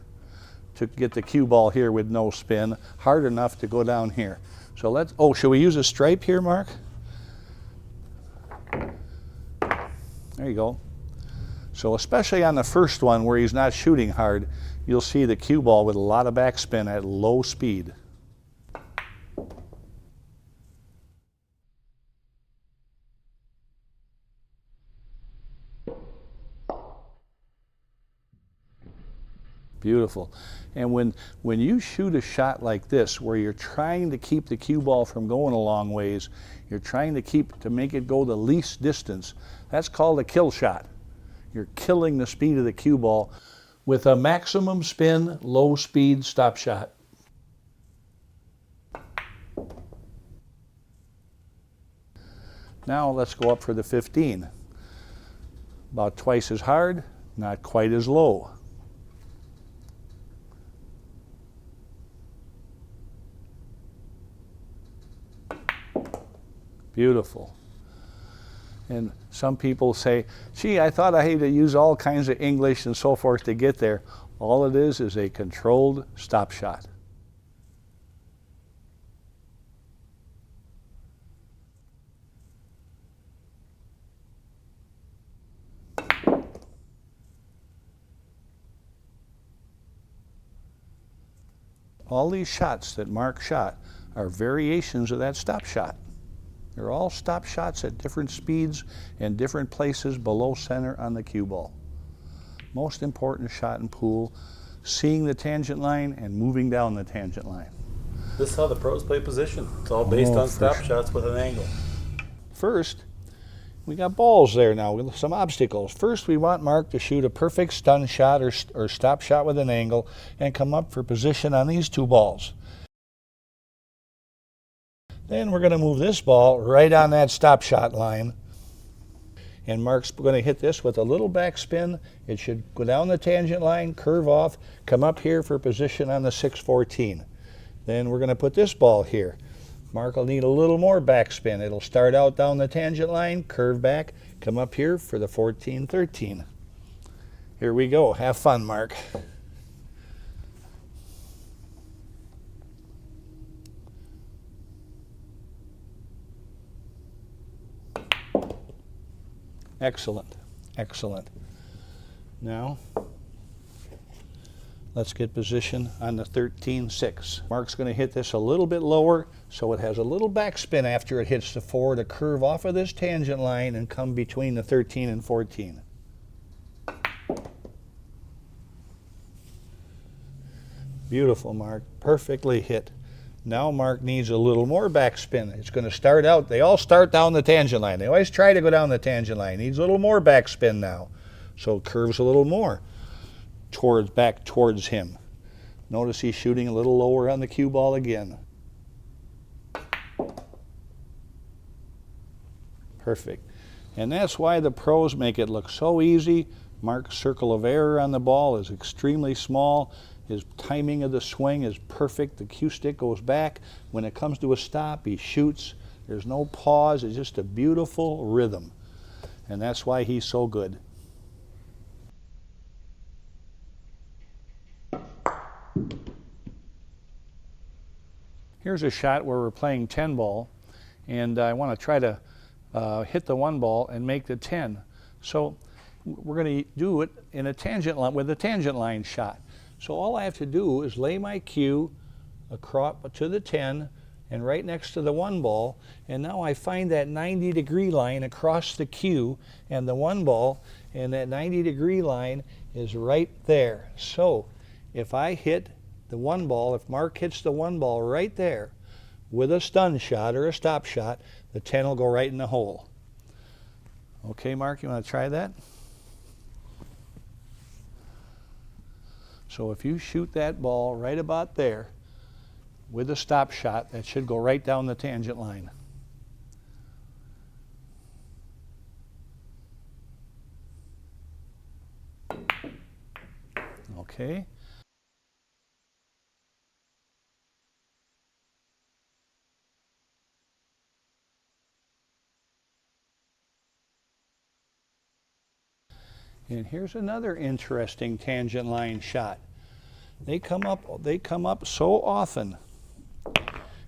to get the cue ball here with no spin, hard enough to go down here. So let's, oh, should we use a stripe here, Mark? There you go. So especially on the first one where he's not shooting hard, you'll see the cue ball with a lot of backspin at low speed. Beautiful. And when you shoot a shot like this, where you're trying to keep the cue ball from going a long ways, you're trying to make it go the least distance, that's called a kill shot. You're killing the speed of the cue ball with a maximum spin, low speed stop shot. Now let's go up for the 15. About twice as hard, not quite as low. Beautiful. And some people say, gee, I thought I had to use all kinds of English and so forth to get there. All it is a controlled stop shot. All these shots that Mark shot are variations of that stop shot. They're all stop shots at different speeds and different places below center on the cue ball. Most important shot in pool, seeing the tangent line and moving down the tangent line. This is how the pros play position. It's all based on stop shots with an angle. First, we got balls there now with some obstacles. First, we want Mark to shoot a perfect stun shot or stop shot with an angle and come up for position on these 2 balls. Then we're going to move this ball right on that stop shot line. And Mark's going to hit this with a little backspin. It should go down the tangent line, curve off, come up here for position on the 614. Then we're going to put this ball here. Mark will need a little more backspin. It'll start out down the tangent line, curve back, come up here for the 14-13. Here we go. Have fun, Mark. Excellent, excellent. Now, let's get position on the 13-6. Mark's going to hit this a little bit lower so it has a little backspin after it hits the 4 to curve off of this tangent line and come between the 13 and 14. Beautiful, Mark. Perfectly hit. Now Mark needs a little more backspin. It's going to start out, they all start down the tangent line. They always try to go down the tangent line. Needs a little more backspin now. So it curves a little more back towards him. Notice he's shooting a little lower on the cue ball again. Perfect. And that's why the pros make it look so easy. Mark's circle of error on the ball is extremely small. His timing of the swing is perfect. The cue stick goes back. When it comes to a stop, he shoots. There's no pause. It's just a beautiful rhythm. And that's why he's so good. Here's a shot where we're playing 10 ball, and I want to try to hit the 1 ball and make the 10. So we're going to do it in a tangent line with a tangent line shot. So all I have to do is lay my cue across to the 10 and right next to the 1 ball, and now I find that 90-degree line across the cue and the 1 ball, and that 90-degree line is right there. So if I hit the 1 ball, if Mark hits the 1 ball right there with a stun shot or a stop shot, the 10 will go right in the hole. Okay, Mark, you want to try that? So if you shoot that ball right about there with a stop shot, that should go right down the tangent line. Okay. And here's another interesting tangent line shot. They come up so often.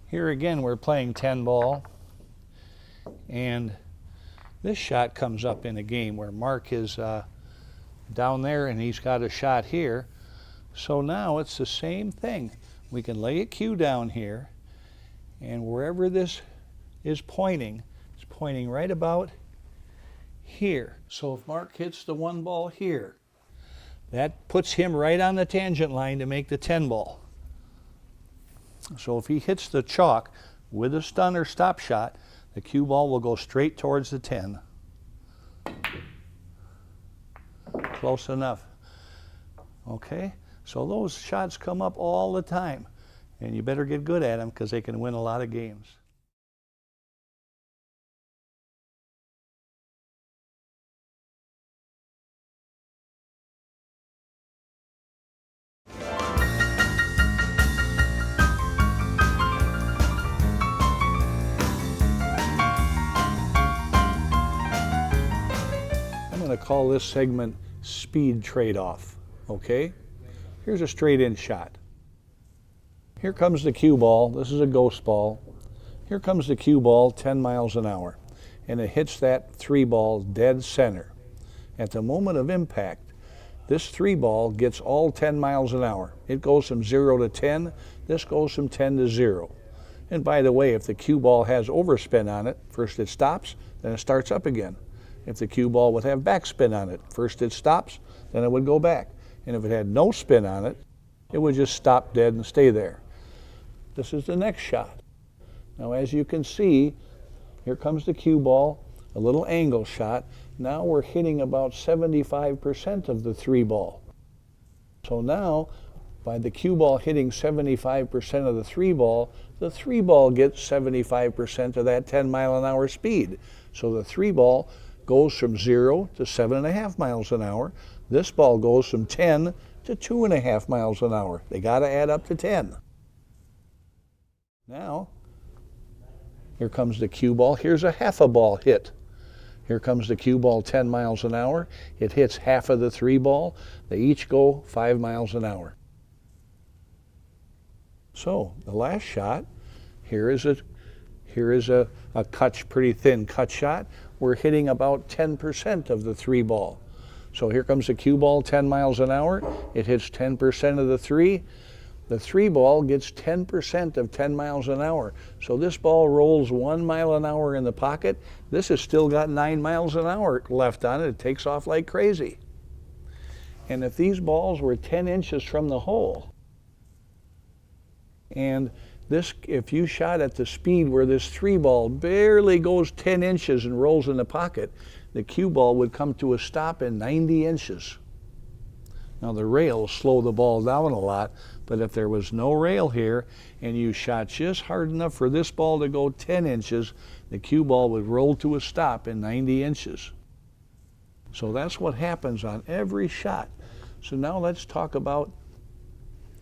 Here again, we're playing 10 ball, and this shot comes up in a game where Mark is down there and he's got a shot here. So now it's the same thing. We can lay a cue down here, and wherever this is pointing, it's pointing right about here. So if Mark hits the 1 ball here, that puts him right on the tangent line to make the 10 ball. So if he hits the chalk with a stun or stop shot, the cue ball will go straight towards the 10. Close enough. Okay, so those shots come up all the time, and you better get good at them because they can win a lot of games. I'm going to call this segment speed trade-off, okay? Here's a straight-in shot. Here comes the cue ball. This is a ghost ball. Here comes the cue ball 10 miles an hour, and it hits that 3 ball dead center. At the moment of impact, this 3 ball gets all 10 miles an hour. It goes from 0 to 10. This goes from 10 to 0. And by the way, if the cue ball has overspin on it, first it stops, then it starts up again. If the cue ball would have backspin on it, first it stops, then it would go back. And if it had no spin on it, it would just stop dead and stay there. This is the next shot. Now as you can see, here comes the cue ball, a little angle shot. Now we're hitting about 75% of the 3 ball. So now, by the cue ball hitting 75% of the 3 ball, the 3 ball gets 75% of that 10 mile an hour speed. So the 3 ball goes from 0 to 7.5 miles an hour. This ball goes from 10 to 2.5 miles an hour. They got to add up to 10. Now, here comes the cue ball. Here's a half a ball hit. Here comes the cue ball 10 miles an hour. It hits half of the 3 ball. They each go 5 miles an hour. So the last shot, here is a cut, pretty thin cut shot. We're hitting about 10% of the 3 ball. So here comes the cue ball 10 miles an hour. It hits 10% of the 3. The 3 ball gets 10% of 10 miles an hour. So this ball rolls 1 mile an hour in the pocket. This has still got 9 miles an hour left on it. It takes off like crazy. And if these balls were 10 inches from the hole, and this, if you shot at the speed where this 3 ball barely goes 10 inches and rolls in the pocket, the cue ball would come to a stop in 90 inches. Now the rails slow the ball down a lot, but if there was no rail here and you shot just hard enough for this ball to go 10 inches, the cue ball would roll to a stop in 90 inches. So that's what happens on every shot. So now let's talk about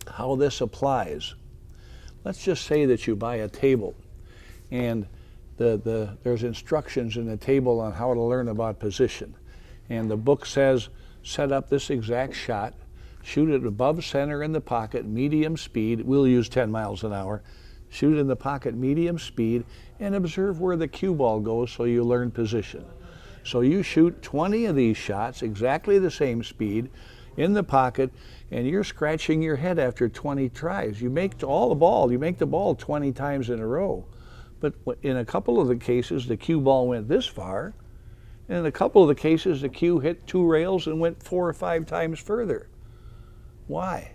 how this applies. Let's just say that you buy a table and there's instructions in the table on how to learn about position. And the book says, set up this exact shot, shoot it above center in the pocket, medium speed, we'll use 10 miles an hour, shoot in the pocket, medium speed, and observe where the cue ball goes so you learn position. So you shoot 20 of these shots, exactly the same speed, in the pocket, and you're scratching your head after 20 tries. You make the ball 20 times in a row. But in a couple of the cases, the cue ball went this far, and in a couple of the cases, the cue hit 2 rails and went 4 or 5 times further. Why?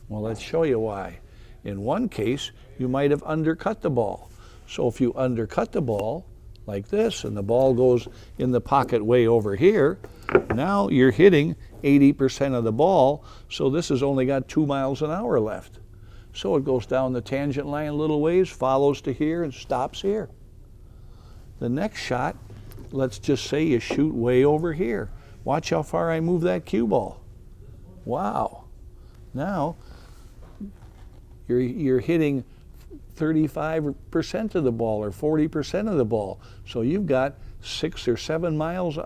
Well, let's show you why. In one case, you might have undercut the ball. So if you undercut the ball like this, and the ball goes in the pocket way over here, now you're hitting 80% of the ball, so this has only got 2 miles an hour left. So it goes down the tangent line a little ways, follows to here, and stops here. The next shot, let's just say you shoot way over here. Watch how far I move that cue ball. Wow. Now, you're hitting 35% of the ball or 40% of the ball. So you've got 6 or 7 miles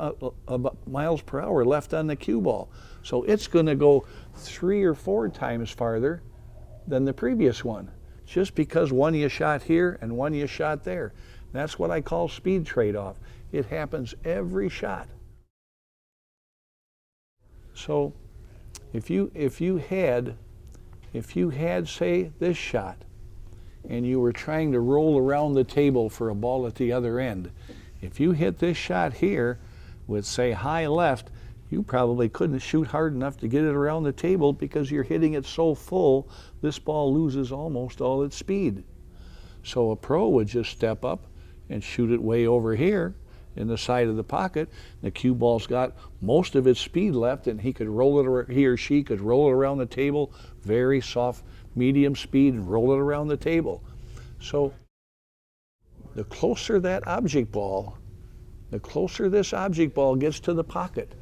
per hour left on the cue ball. So it's going to go 3 or 4 times farther than the previous one, just because one you shot here and one you shot there. That's what I call speed trade-off. It happens every shot. So if you had say this shot, and you were trying to roll around the table for a ball at the other end, if you hit this shot here with, say, high left, you probably couldn't shoot hard enough to get it around the table because you're hitting it so full, this ball loses almost all its speed. So a pro would just step up and shoot it way over here in the side of the pocket. The cue ball's got most of its speed left, and he or she could roll it around the table, very soft, medium speed, and roll it around the table. So the closer this object ball gets to the pocket,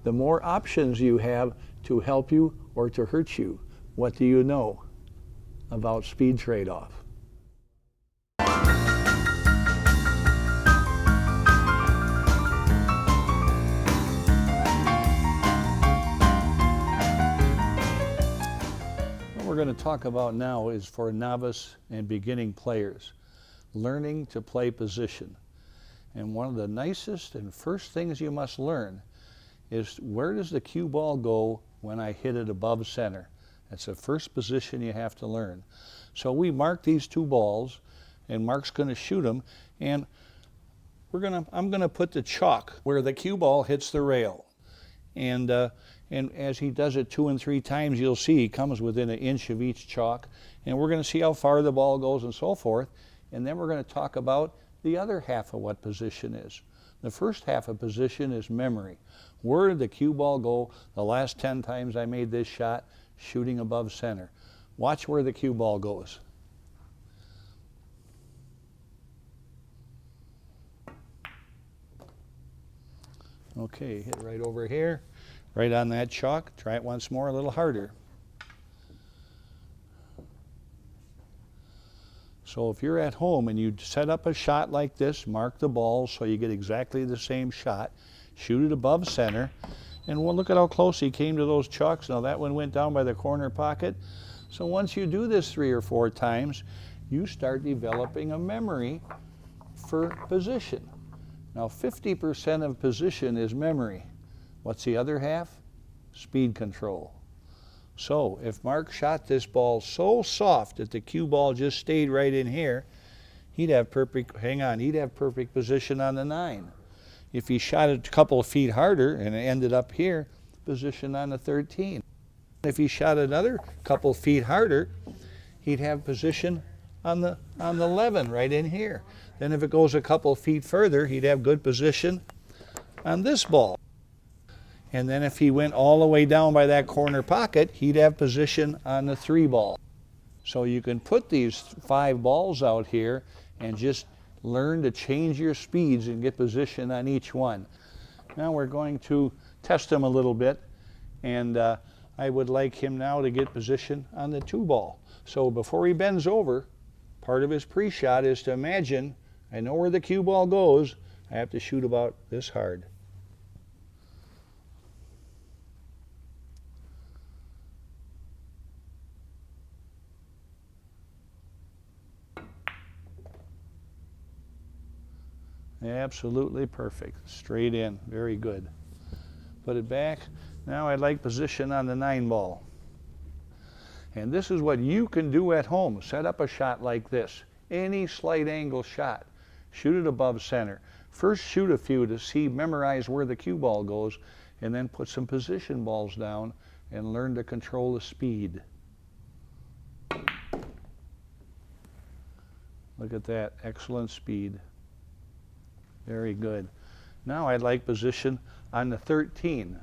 the more options you have to help you or to hurt you. What do you know about speed trade-off? What we're going to talk about now is for novice and beginning players, learning to play position. And one of the nicest and first things you must learn is, where does the cue ball go when I hit it above center? That's the first position you have to learn. So we mark these 2 balls, and Mark's going to shoot them, and I'm going to put the chalk where the cue ball hits the rail. And as he does it 2 and 3 times, you'll see he comes within 1 inch of each chalk, and we're going to see how far the ball goes and so forth. And then we're going to talk about the other half of what position is. The first half of position is memory. Where did the cue ball go the last 10 times I made this shot, shooting above center? Watch where the cue ball goes. Okay, hit right over here, right on that chalk. Try it once more, a little harder. So if you're at home and you set up a shot like this, mark the ball so you get exactly the same shot, shoot it above center, and well, look at how close he came to those chalks. Now that one went down by the corner pocket. So once you do this 3 or 4 times, you start developing a memory for position. Now 50% of position is memory. What's the other half? Speed control. So if Mark shot this ball so soft that the cue ball just stayed right in here, he'd have perfect position on the 9. If he shot it a couple of feet harder and it ended up here, position on the 13. If he shot another couple feet harder, he'd have position on the 11 right in here. Then if it goes a couple feet further, he'd have good position on this ball. And then if he went all the way down by that corner pocket, he'd have position on the 3 ball. So you can put these 5 balls out here and just learn to change your speeds and get position on each one. Now we're going to test him a little bit, and I would like him now to get position on the 2 ball. So before he bends over, part of his pre-shot is to imagine, I know where the cue ball goes, I have to shoot about this hard. Absolutely perfect. Straight in. Very good. Put it back. Now I'd like position on the 9 ball. And this is what you can do at home. Set up a shot like this. Any slight angle shot. Shoot it above center. First shoot a few to memorize where the cue ball goes, and then put some position balls down and learn to control the speed. Look at that. Excellent speed. Very good. Now I'd like position on the 13.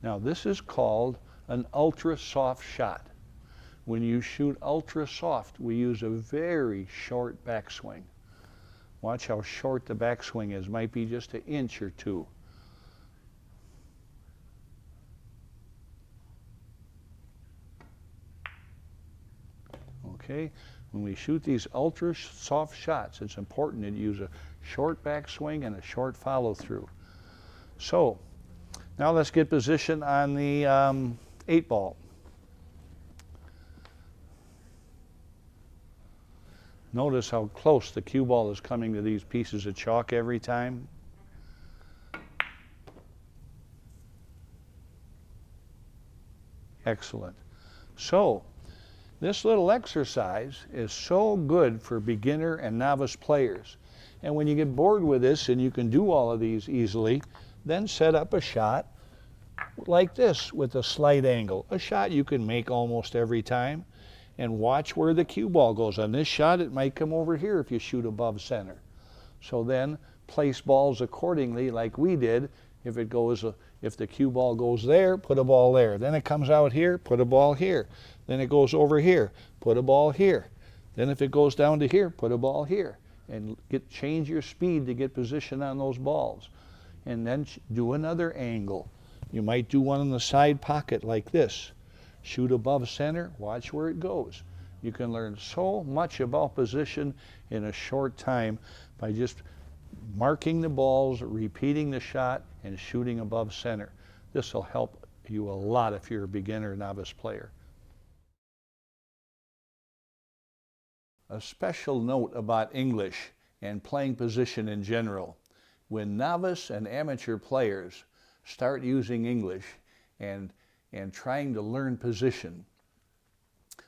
Now this is called an ultra soft shot. When you shoot ultra soft, we use a very short backswing. Watch how short the backswing is. Might be just an inch or 2. Okay. When we shoot these ultra soft shots, it's important to use a short backswing and a short follow through. So now let's get position on the 8 ball. Notice how close the cue ball is coming to these pieces of chalk every time. Excellent. So this little exercise is so good for beginner and novice players. And when you get bored with this and you can do all of these easily, then set up a shot like this with a slight angle. A shot you can make almost every time, and watch where the cue ball goes. On this shot, it might come over here if you shoot above center. So then place balls accordingly like we did. If the cue ball goes there, put a ball there. Then it comes out here, put a ball here. Then it goes over here, put a ball here. Then if it goes down to here, put a ball here. And change your speed to get position on those balls. And then do another angle. You might do one in the side pocket like this. Shoot above center, watch where it goes. You can learn so much about position in a short time by just marking the balls, repeating the shot, and shooting above center. This will help you a lot if you're a beginner or novice player. A special note about English and playing position in general. When novice and amateur players start using English and trying to learn position,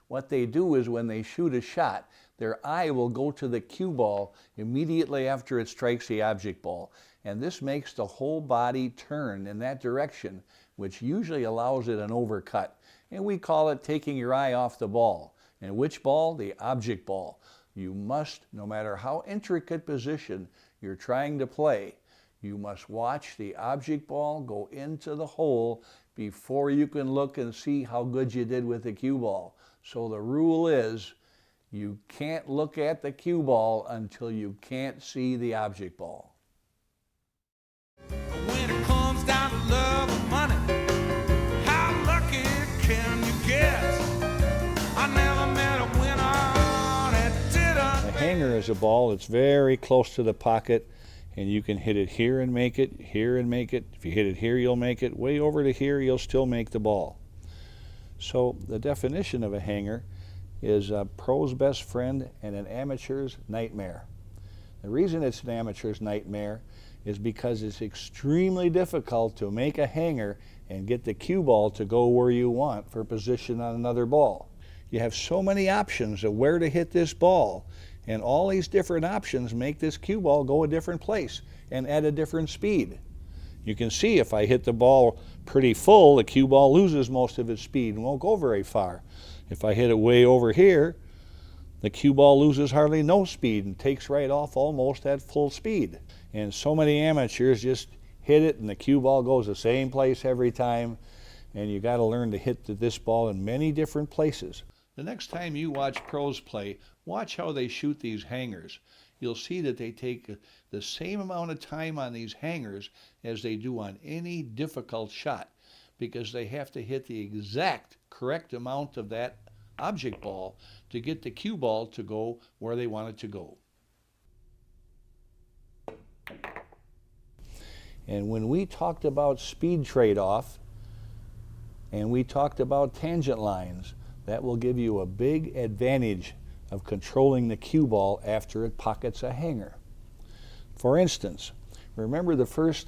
what they do is when they shoot a shot, their eye will go to the cue ball immediately after it strikes the object ball. And this makes the whole body turn in that direction, which usually allows it an overcut. And we call it taking your eye off the ball. And which ball? The object ball. You must, no matter how intricate position you're trying to play, you must watch the object ball go into the hole before you can look and see how good you did with the cue ball. So the rule is, you can't look at the cue ball until you can't see the object ball. When it comes down to love and money, how lucky can you get? I never met a winner that didn't. A hanger is a ball that's very close to the pocket, and you can hit it here and make it, here and make it. If you hit it here, you'll make it. Way over to here, you'll still make the ball. So the definition of a hanger is a pro's best friend and an amateur's nightmare. The reason it's an amateur's nightmare is because it's extremely difficult to make a hanger and get the cue ball to go where you want for position on another ball. You have so many options of where to hit this ball, and all these different options make this cue ball go a different place and at a different speed. You can see if I hit the ball pretty full, the cue ball loses most of its speed and won't go very far. If I hit it way over here, the cue ball loses hardly no speed and takes right off almost at full speed. And so many amateurs just hit it and the cue ball goes the same place every time, and you got to learn to hit this ball in many different places. The next time you watch pros play, watch how they shoot these hangers. You'll see that they take the same amount of time on these hangers as they do on any difficult shot, because they have to hit the exact correct amount of that object ball to get the cue ball to go where they want it to go. And when we talked about speed trade-off and we talked about tangent lines, that will give you a big advantage of controlling the cue ball after it pockets a hanger. For instance, remember the first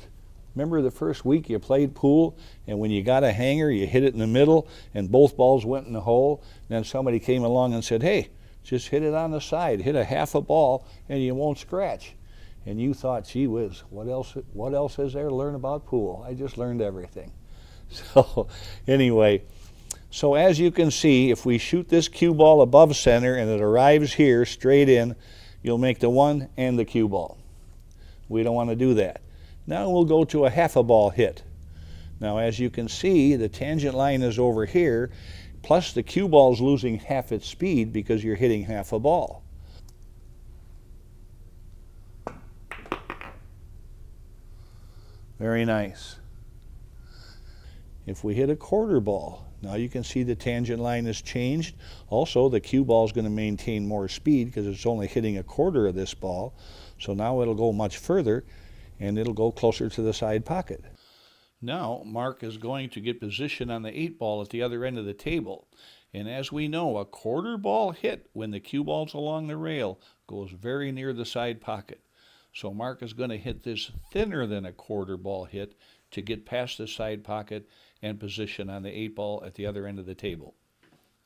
week you played pool, and when you got a hanger, you hit it in the middle and both balls went in the hole, and then somebody came along and said, hey, just hit it on the side, hit a half a ball and you won't scratch. And you thought, gee whiz, what else is there to learn about pool? I just learned everything. So anyway, so as you can see, if we shoot this cue ball above center and it arrives here straight in, you'll make the one and the cue ball. We don't want to do that. Now we'll go to a half a ball hit. Now as you can see, the tangent line is over here, plus the cue ball is losing half its speed because you're hitting half a ball. Very nice. If we hit a quarter ball, now you can see the tangent line has changed. Also, the cue ball is going to maintain more speed because it's only hitting a quarter of this ball. So now it'll go much further and it'll go closer to the side pocket. Now Mark is going to get position on the 8 ball at the other end of the table. And as we know, a quarter ball hit when the cue ball's along the rail goes very near the side pocket. So Mark is going to hit this thinner than a quarter ball hit to get past the side pocket and position on the 8 ball at the other end of the table.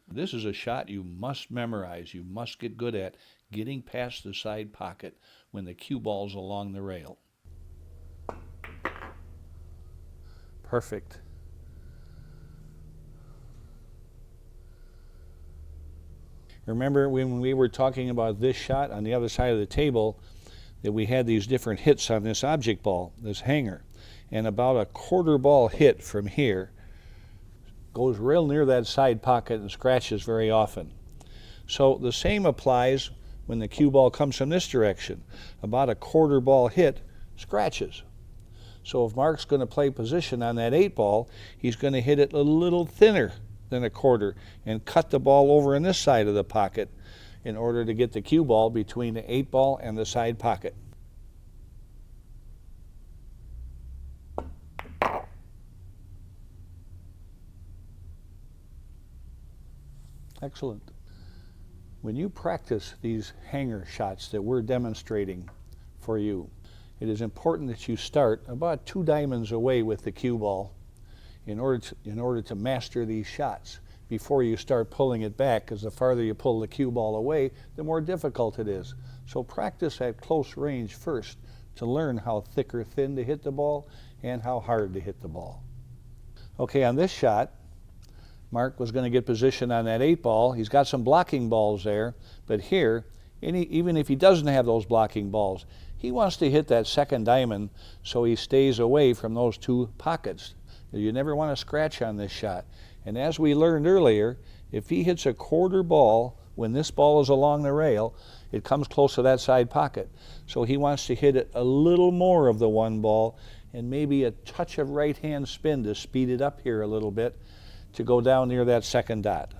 This is a shot you must memorize. You must get good at getting past the side pocket when the cue ball's along the rail. Perfect. Remember when we were talking about this shot on the other side of the table, that we had these different hits on this object ball, this hanger, and about a quarter ball hit from here goes real near that side pocket and scratches very often. So the same applies when the cue ball comes from this direction. About a quarter ball hit scratches. So if Mark's going to play position on that 8 ball, he's going to hit it a little thinner than a quarter and cut the ball over on this side of the pocket in order to get the cue ball between the 8 ball and the side pocket. Excellent. When you practice these hanger shots that we're demonstrating for you, it is important that you start about 2 diamonds away with the cue ball in order to master these shots before you start pulling it back, because the farther you pull the cue ball away, the more difficult it is. So practice at close range first to learn how thick or thin to hit the ball and how hard to hit the ball. Okay, on this shot, Mark was going to get position on that 8 ball. He's got some blocking balls there, but here, even if he doesn't have those blocking balls, he wants to hit that second diamond so he stays away from those 2 pockets. You never want to scratch on this shot. And as we learned earlier, if he hits a quarter ball when this ball is along the rail, it comes close to that side pocket. So he wants to hit it a little more of the 1 ball and maybe a touch of right-hand spin to speed it up here a little bit to go down near that second dot.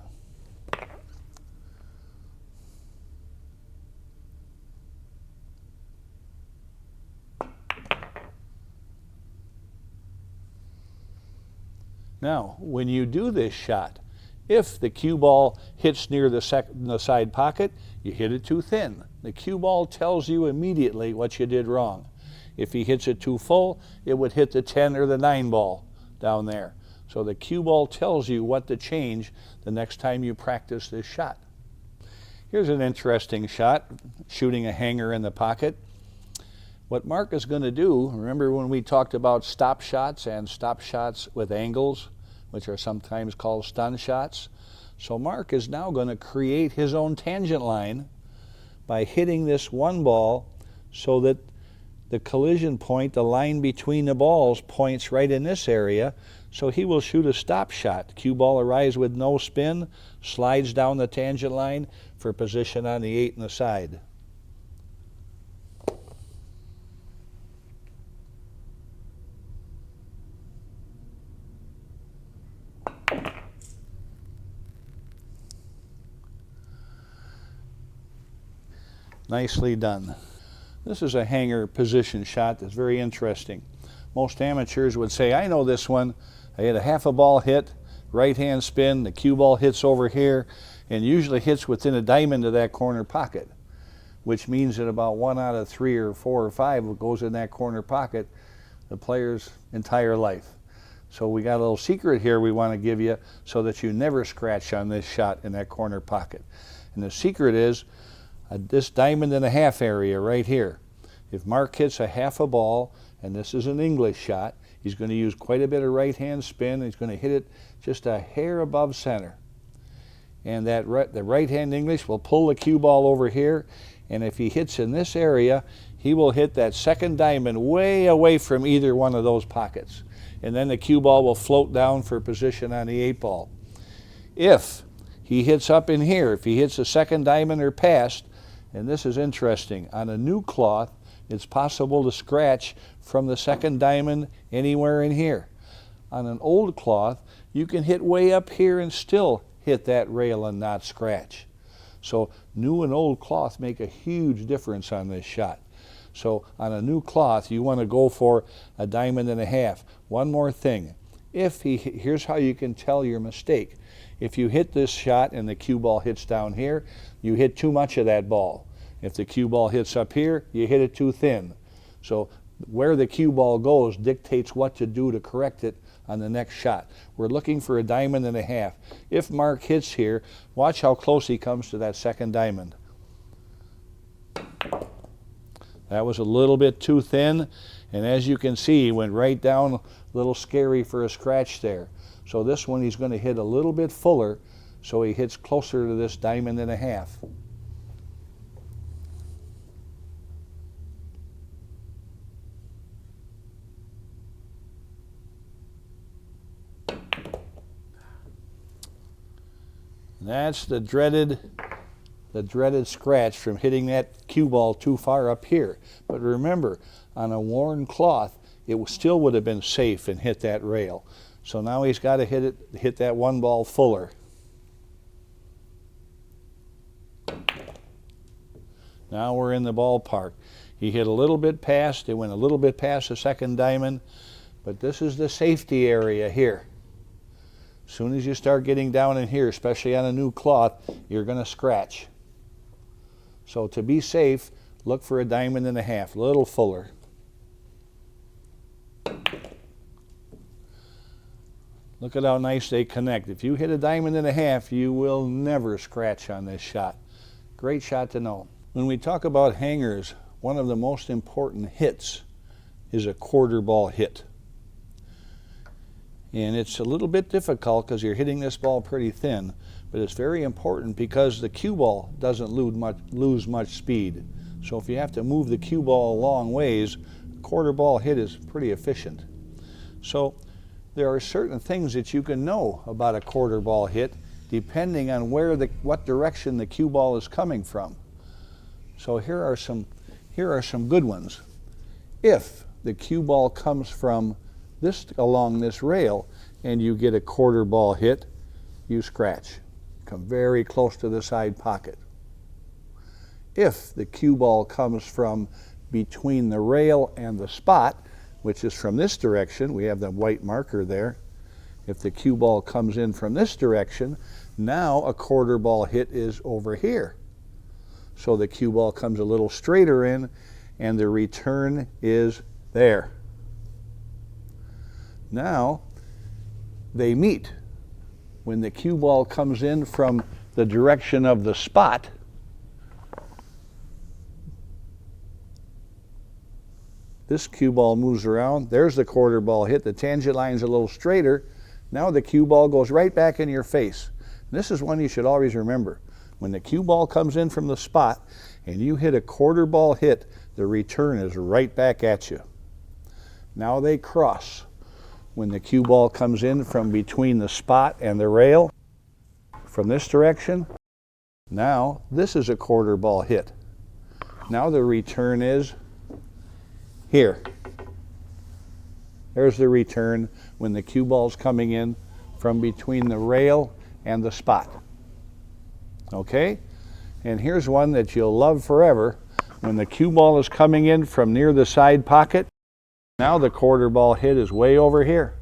Now, when you do this shot, if the cue ball hits near the side pocket, you hit it too thin. The cue ball tells you immediately what you did wrong. If he hits it too full, it would hit the 10 or the 9 ball down there. So the cue ball tells you what to change the next time you practice this shot. Here's an interesting shot, shooting a hanger in the pocket. What Mark is going to do, remember when we talked about stop shots and stop shots with angles, which are sometimes called stun shots? So Mark is now going to create his own tangent line by hitting this 1 ball so that the collision point, the line between the balls, points right in this area, so he will shoot a stop shot. Cue ball arrives with no spin, slides down the tangent line for position on the 8 and the side. Nicely done. This is a hanger position shot that's very interesting. Most amateurs would say, I know this one. I hit a half a ball hit, right hand spin, the cue ball hits over here, and usually hits within a diamond of that corner pocket, which means that about 1 out of 3 or 4 or 5 goes in that corner pocket the player's entire life. So we got a little secret here we want to give you so that you never scratch on this shot in that corner pocket. And the secret is this diamond and a half area right here. If Mark hits a half a ball, and this is an English shot, he's going to use quite a bit of right hand spin. He's going to hit it just a hair above center. And the right hand English will pull the cue ball over here, and if he hits in this area, he will hit that second diamond way away from either one of those pockets. And then the cue ball will float down for position on the 8 ball. If he hits up in here, if he hits a second diamond or past, and this is interesting, on a new cloth, it's possible to scratch from the second diamond anywhere in here. On an old cloth, you can hit way up here and still hit that rail and not scratch. So new and old cloth make a huge difference on this shot. So on a new cloth, you want to go for a diamond and a half. One more thing. Here's how you can tell your mistake. If you hit this shot and the cue ball hits down here, you hit too much of that ball. If the cue ball hits up here, you hit it too thin. So where the cue ball goes dictates what to do to correct it on the next shot. We're looking for a diamond and a half. If Mark hits here, watch how close he comes to that second diamond. That was a little bit too thin, and as you can see, he went right down, a little scary for a scratch there. So this one he's going to hit a little bit fuller, so he hits closer to this diamond and a half. That's the dreaded scratch from hitting that cue ball too far up here. But remember, on a worn cloth, it still would have been safe and hit that rail. So now he's got to hit that one ball fuller. Now we're in the ballpark. He hit a little bit past, it went a little bit past the second diamond, but this is the safety area here. As soon as you start getting down in here, especially on a new cloth, you're going to scratch. So to be safe, look for a diamond and a half, a little fuller. Look at how nice they connect. If you hit a diamond and a half, you will never scratch on this shot. Great shot to know. When we talk about hangers, one of the most important hits is a quarter ball hit. And it's a little bit difficult because you're hitting this ball pretty thin, but it's very important because the cue ball doesn't lose much speed. So if you have to move the cue ball a long ways, a quarter ball hit is pretty efficient. So there are certain things that you can know about a quarter ball hit depending on what direction the cue ball is coming from. So here are some good ones. If the cue ball comes from along this rail and you get a quarter ball hit, you scratch. Come very close to the side pocket. If the cue ball comes from between the rail and the spot, which is from this direction, we have the white marker there. If the cue ball comes in from this direction, now a quarter ball hit is over here. So the cue ball comes a little straighter in and the return is there. Now they meet. When the cue ball comes in from the direction of the spot, this cue ball moves around. There's the quarter ball hit. The tangent line's a little straighter. Now the cue ball goes right back in your face. This is one you should always remember. When the cue ball comes in from the spot and you hit a quarter ball hit, the return is right back at you. Now they cross. When the cue ball comes in from between the spot and the rail, from this direction, now this is a quarter ball hit. Now the return is here. There's the return when the cue ball's coming in from between the rail and the spot. Okay? And here's one that you'll love forever. When the cue ball is coming in from near the side pocket, now the quarter ball hit is way over here.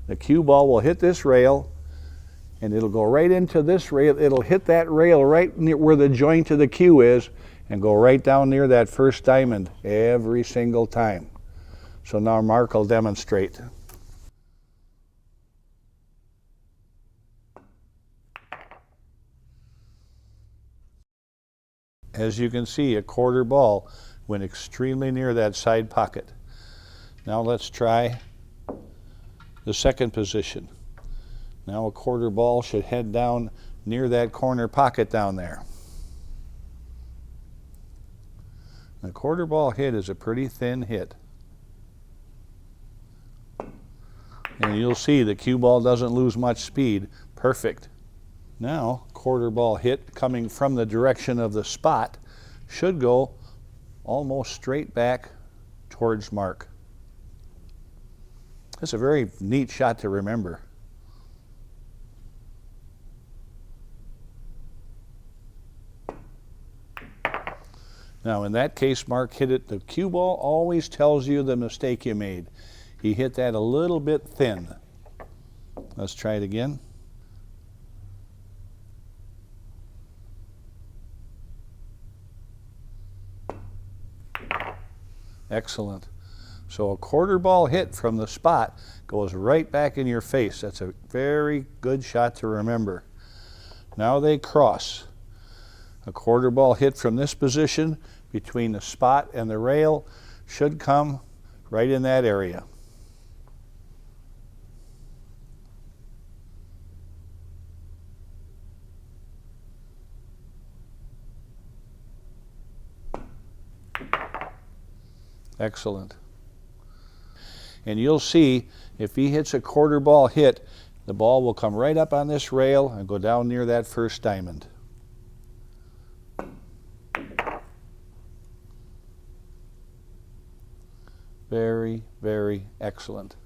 The cue ball will hit this rail, and it'll go right into this rail. It'll hit that rail right near where the joint of the cue is and go right down near that first diamond every single time. So now Mark will demonstrate. As you can see, a quarter ball went extremely near that side pocket. Now let's try the second position. Now a quarter ball should head down near that corner pocket down there. The quarter ball hit is a pretty thin hit. And you'll see the cue ball doesn't lose much speed. Perfect. Now, quarter ball hit coming from the direction of the spot should go almost straight back towards Mark. It's a very neat shot to remember. Now in that case, Mark hit it. The cue ball always tells you the mistake you made. He hit that a little bit thin. Let's try it again. Excellent. So a quarter ball hit from the spot goes right back in your face. That's a very good shot to remember. Now they cross. A quarter ball hit from this position between the spot and the rail should come right in that area. Excellent. And you'll see if he hits a quarter ball hit, the ball will come right up on this rail and go down near that first diamond. Very, very excellent.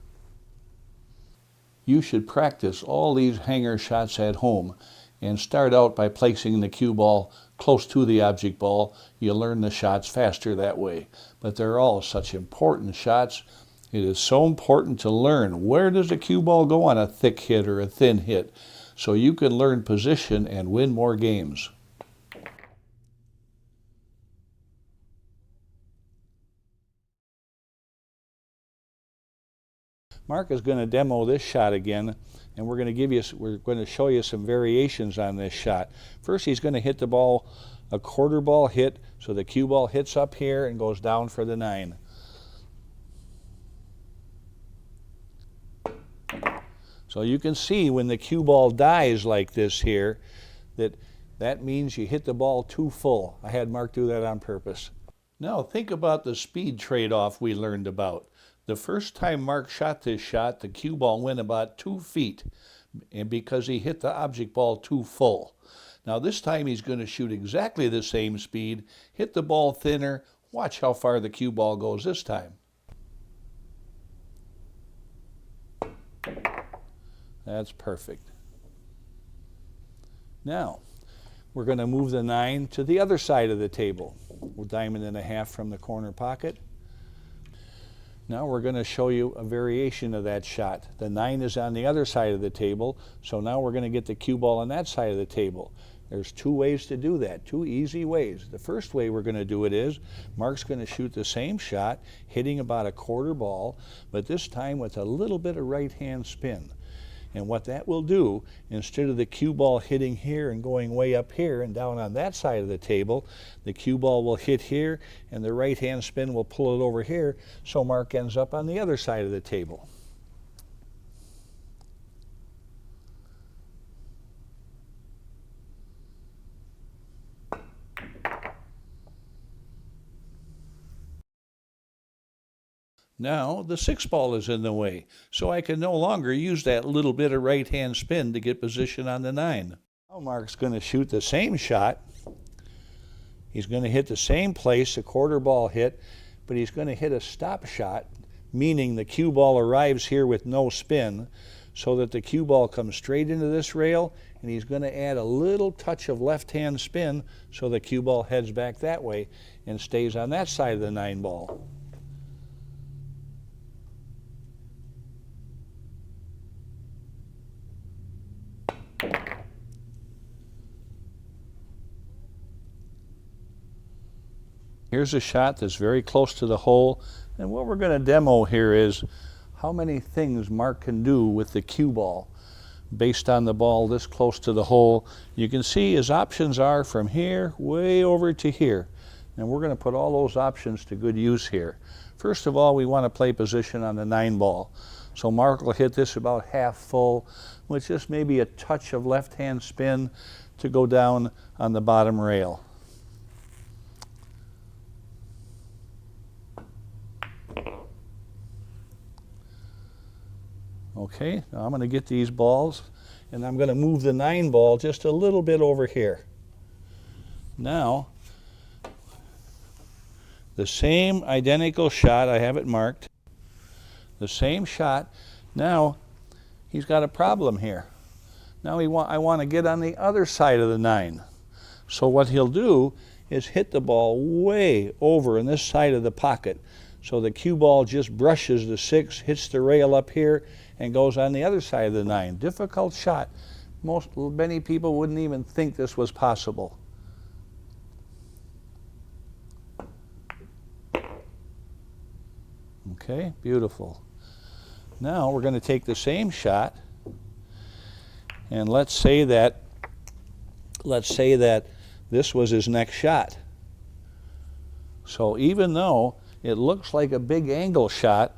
You should practice all these hanger shots at home and start out by placing the cue ball close to the object ball. You learn the shots faster that way. But they're all such important shots. It is so important to learn where does the cue ball go on a thick hit or a thin hit so you can learn position and win more games. Mark is going to demo this shot again, and we're going to show you some variations on this shot. First, he's going to hit the ball a quarter ball hit, so the cue ball hits up here and goes down for the 9. So you can see when the cue ball dies like this here, that means you hit the ball too full. I had Mark do that on purpose. Now think about the speed trade-off we learned about. The first time Mark shot this shot, the cue ball went about 2 feet, and because he hit the object ball too full. Now this time he's going to shoot exactly the same speed, hit the ball thinner. Watch how far the cue ball goes this time. That's perfect. Now, we're going to move the 9 to the other side of the table. We're diamond and a half from the corner pocket. Now we're going to show you a variation of that shot. The 9 is on the other side of the table, so now we're going to get the cue ball on that side of the table. There's 2 ways to do that, 2 easy ways. The first way we're going to do it is, Mark's going to shoot the same shot, hitting about a quarter ball, but this time with a little bit of right-hand spin. And what that will do, instead of the cue ball hitting here and going way up here and down on that side of the table, the cue ball will hit here and the right-hand spin will pull it over here, so Mark ends up on the other side of the table. Now the 6 ball is in the way, so I can no longer use that little bit of right-hand spin to get position on the 9. Now Mark's going to shoot the same shot. He's going to hit the same place a quarter ball hit, but he's going to hit a stop shot, meaning the cue ball arrives here with no spin, so that the cue ball comes straight into this rail, and he's going to add a little touch of left-hand spin so the cue ball heads back that way and stays on that side of the 9 ball. Here's a shot that's very close to the hole, and what we're going to demo here is how many things Mark can do with the cue ball based on the ball this close to the hole. You can see his options are from here way over to here, and we're going to put all those options to good use here. First of all, we want to play position on the 9 ball. So Mark will hit this about half full with just maybe a touch of left-hand spin to go down on the bottom rail. Okay, now I'm going to get these balls, and I'm going to move the 9 ball just a little bit over here. Now, the same identical shot, I have it marked, the same shot. Now, he's got a problem here. Now I want to get on the other side of the 9. So what he'll do is hit the ball way over on this side of the pocket. So the cue ball just brushes the 6, hits the rail up here, and goes on the other side of the 9. Difficult shot. Many people wouldn't even think this was possible. Okay, beautiful. Now we're going to take the same shot, and let's say that this was his next shot. So even though it looks like a big angle shot,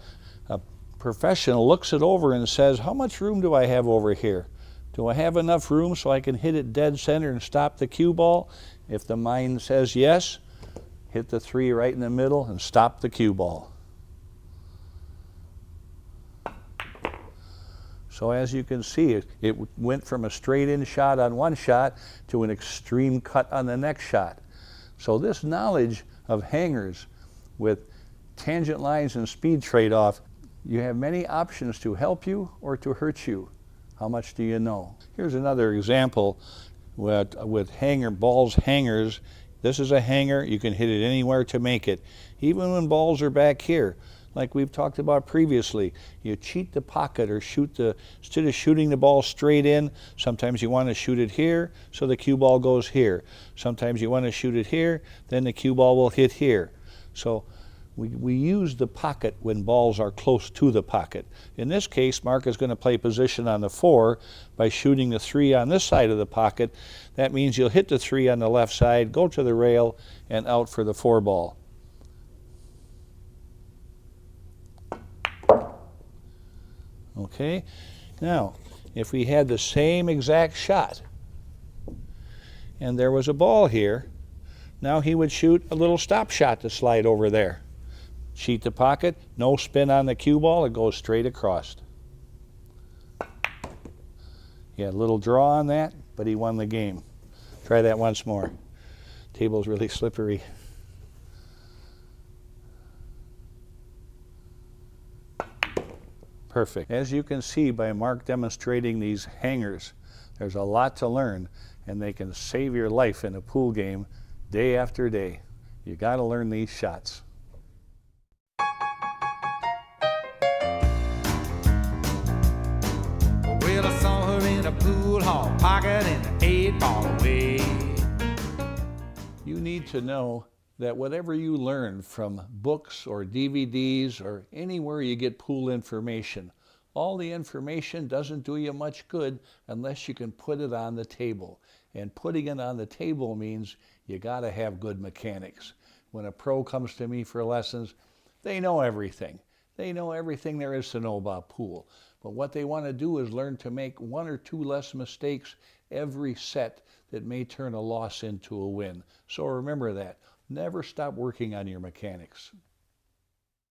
a professional looks it over and says, how much room do I have over here? Do I have enough room so I can hit it dead center and stop the cue ball? If the mind says yes, hit the 3 right in the middle and stop the cue ball. So as you can see, it went from a straight in shot on one shot to an extreme cut on the next shot. So this knowledge of hangers with tangent lines and speed trade-off, you have many options to help you or to hurt you. How much do you know? Here's another example with hangers. This is a hanger. You can hit it anywhere to make it. Even when balls are back here, like we've talked about previously, you cheat the pocket or instead of shooting the ball straight in, sometimes you want to shoot it here so the cue ball goes here. Sometimes you want to shoot it here, then the cue ball will hit here. So we use the pocket when balls are close to the pocket. In this case, Mark is going to play position on the 4 by shooting the 3 on this side of the pocket. That means you'll hit the 3 on the left side, go to the rail, and out for the 4 ball. Okay, now if we had the same exact shot and there was a ball here, now he would shoot a little stop shot to slide over there. Cheat the pocket, no spin on the cue ball, it goes straight across. He had a little draw on that, but he won the game. Try that once more. Table's really slippery. Perfect. As you can see by Mark demonstrating these hangers, there's a lot to learn, and they can save your life in a pool game day after day. You got to learn these shots. Well, I saw her in a pool hall, pocketing an 8-ball away. You need to know that whatever you learn from books or DVDs or anywhere you get pool information, all the information doesn't do you much good unless you can put it on the table. And putting it on the table means you got to have good mechanics. When a pro comes to me for lessons, they know everything. They know everything there is to know about pool. But what they want to do is learn to make 1 or 2 less mistakes every set that may turn a loss into a win. So remember that. Never stop working on your mechanics.